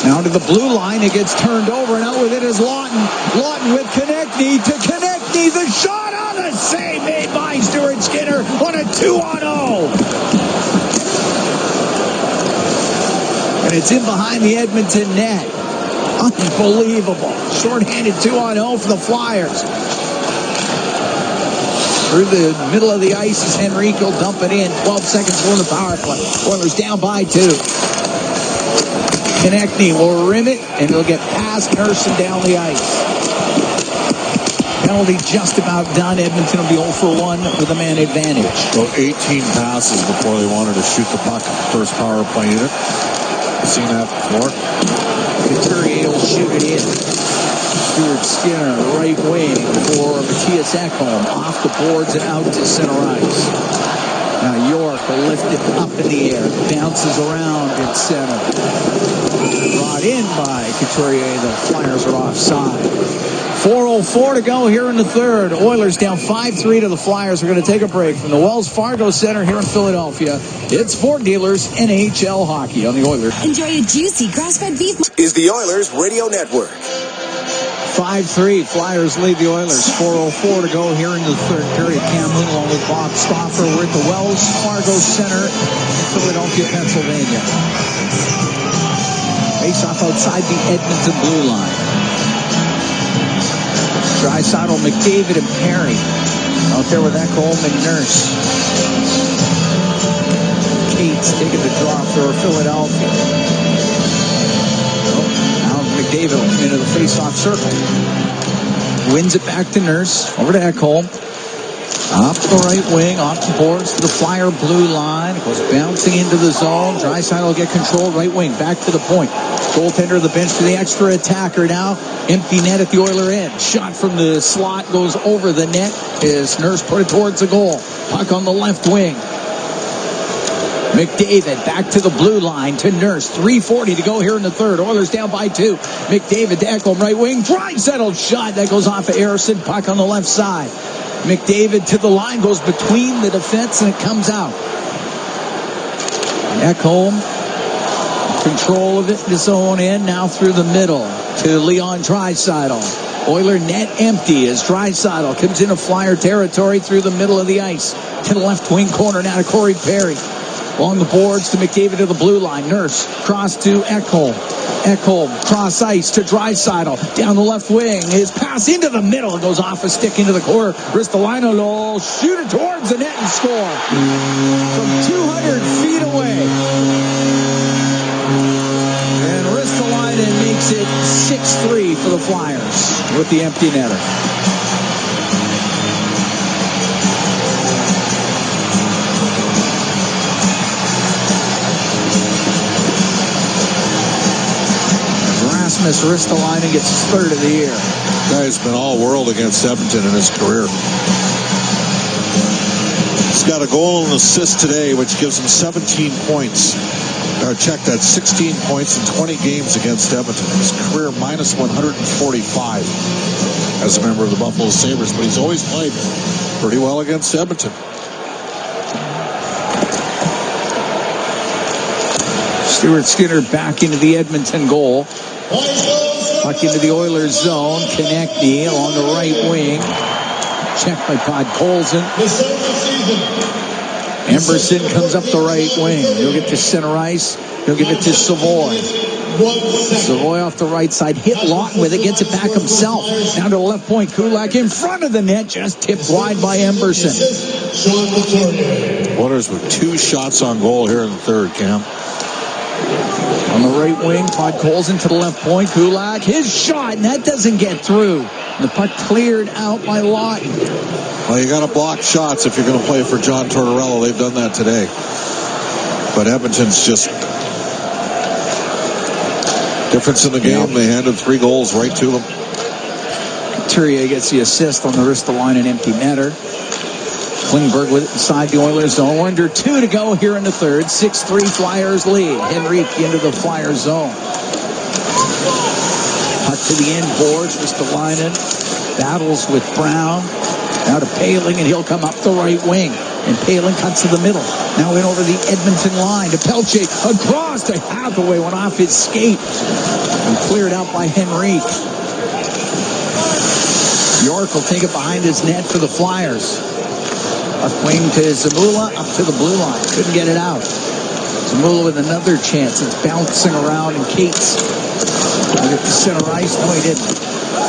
Now to the blue line. It gets turned over, and out with it is Lawton. Lawton with Konechny to Konechny. The shot on the save made by Stuart Skinner on a 2-on-0. And it's in behind the Edmonton net. Unbelievable. Short-handed 2-on-0 for the Flyers. Through the middle of the ice is Henrique. Dump it in. 12 seconds for the power play. Oilers down by 2. Konechny will rim it, and he'll get past Nurse and down the ice. Penalty just about done. Edmonton will be 0 for 1 with a man advantage. So 18 passes before they wanted to shoot the puck. First power play unit. Seen that before. Couturier will shoot it in. Stuart Skinner, right wing for Matthias Ekholm. Off the boards and out to center ice. Now York will lift it up in the air. Bounces around in center. Brought in by Couturier. The Flyers are offside. 4:04 to go here in the third. Oilers down 5-3 to the Flyers. We're going to take a break from the Wells Fargo Center here in Philadelphia. It's Ford Dealers NHL Hockey on the Oilers. Enjoy a juicy grass-fed beef. Is the Oilers Radio Network. 5-3. Flyers lead the Oilers. 4:04 to go here in the third period. Cam Moon along with Bob Stauffer. We're at the Wells Fargo Center, Philadelphia, Pennsylvania. Face off outside the Edmonton blue line. Draisaitl, McDavid, and Perry. Out there with Ekholm and Nurse. Cates taking the draw for Philadelphia. Now McDavid will come into the face-off circle. Wins it back to Nurse. Over to Ekholm. Off to the right wing, off the boards to the Flyer blue line. Goes bouncing into the zone. Draisaitl will get control. Right wing, back to the point. Goaltender of the bench to the extra attacker now. Empty net at the Oiler end. Shot from the slot goes over the net as Nurse put it towards the goal. Puck on the left wing. McDavid back to the blue line to Nurse. 3:40 to go here in the third. Oilers down by 2. McDavid to Ekholm, right wing. Draisaitl shot. That goes off of Harrison. Puck on the left side. McDavid to the line. Goes between the defense and it comes out. Ekholm. Control of it in his own end. Now through the middle to Leon Draisaitl. Oiler net empty as Draisaitl comes into Flyer territory through the middle of the ice. To the left wing corner now to Corey Perry. Along the boards to McDavid to the blue line. Nurse cross to Ekholm. Ekholm cross ice to Draisaitl. Down the left wing. His pass into the middle. It goes off a stick into the corner. Ristolainen will shoot it towards the net and score. From 200 feet away. And Ristolainen makes it 6-3 for the Flyers with the empty netter. Ristolainen gets his third of the year. Guy's been all world against Edmonton in his career. He's got a goal and assist today, which gives him 17 points. Check that, 16 points in 20 games against Edmonton. His career minus 145 as a member of the Buffalo Sabres, but he's always played pretty well against Edmonton. Stuart Skinner back into the Edmonton goal. Puck into the Oilers zone. Konechny along the right wing. Checked by Podkolzin. Emberson comes up the right wing. He'll get to center ice. He'll give it to Savoy. Savoy off the right side. Hit Lawton with it. Gets it back himself. Down to the left point. Kulak in front of the net. Just tipped wide by Emberson. Oilers with 2 shots on goal here in the third, Cam. On the right wing, Podkolzin to the left point. Kulak, his shot, and that doesn't get through. The puck cleared out by Lawton. Well, you got to block shots if you're going to play for John Tortorella. They've done that today. But Edmonton's just difference in the game. They handed 3 goals right to them. Couturier gets the assist on the Ristolainen empty netter. Klingberg with it inside the Oilers zone. Under 2 to go here in the third. 6-3 Flyers lead. Henrique into the Flyers zone. Puck to the end boards. Ristolainen battles with Brown. Now to Paling, and he'll come up the right wing. And Paling cuts to the middle. Now in over the Edmonton line to Pelche. Across to Hathaway. Went off his skate. And cleared out by Henrique. York will take it behind his net for the Flyers. Up wing to Zamula, up to the blue line. Couldn't get it out. Zamula with another chance. It's bouncing around, and Cates will get the center ice. No, he didn't.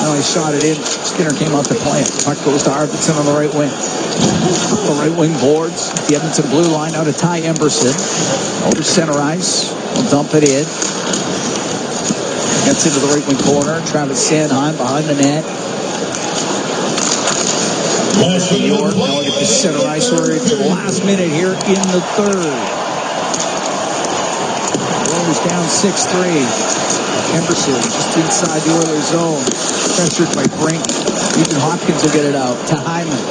No, he shot it in. Skinner came out to play it. Puck goes to Arvidsson on the right wing. Up the right wing boards. The Edmonton blue line out to Ty Emberson. Over center ice. We'll dump it in. Gets into the right wing corner. Travis Sanheim behind the net. York, now look at the center ice. We're into the last minute here in the third. Oilers down 6-3. Emberson just inside the Oilers zone. Pressured by Brink. Even Hopkins will get it out to Hyman.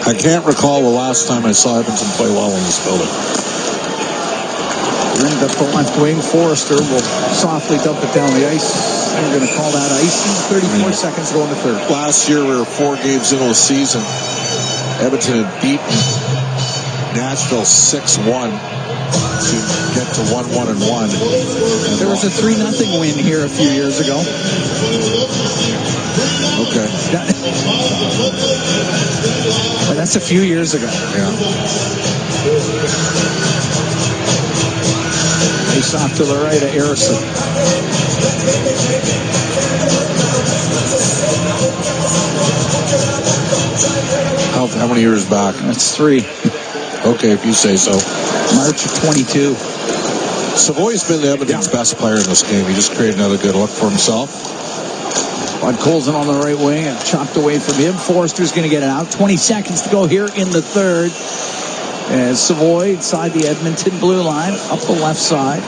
I can't recall the last time I saw Edmonton play well in this building. Ringed up the left wing. Forrester will softly dump it down the ice. We're going to call that icy. 34 seconds to go in the third. Last year, we were 4 games into the season. Edmonton had beaten Nashville 6-1 to get to 1-1-1. There was a 3-0 win here a few years ago. Okay. But that's a few years ago. Yeah. Face off to the right of Harrison. How many years back? That's 3. Okay, if you say so. March of 22. Savoy's been the Edmonton's best player in this game. He just created another good look for himself. Podkolzin on the right wing and chopped away from him. Forrester's going to get it out. 20 seconds to go here in the third. As Savoy inside the Edmonton blue line, up the left side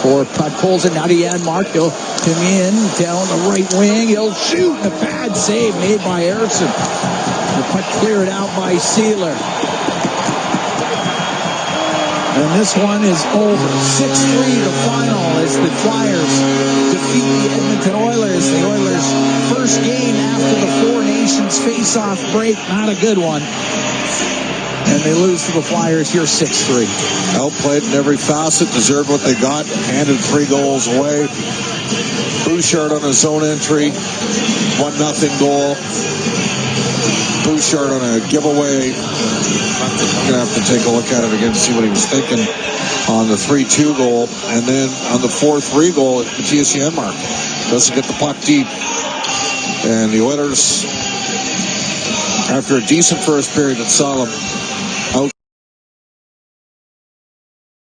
for Podkolzin. Now to Janmark. He'll come in down the right wing. He'll shoot. A bad save made by Eriksson. The puck cleared out by Sealer. And this one is over. 6-3 the final as the Flyers defeat the Edmonton Oilers. The Oilers' first game after the Four Nations face-off break. Not a good one. and they lose to the Flyers here 6-3. Outplayed in every facet, deserved what they got, handed 3 goals away. Bouchard on his own entry, 1-0 goal. Bouchard on a giveaway. I'm going to have to take a look at it again to see what he was thinking on the 3-2 goal. And then on the 4-3 goal, Matthias Janmark doesn't get the puck deep. And the Oilers, after a decent first period that saw them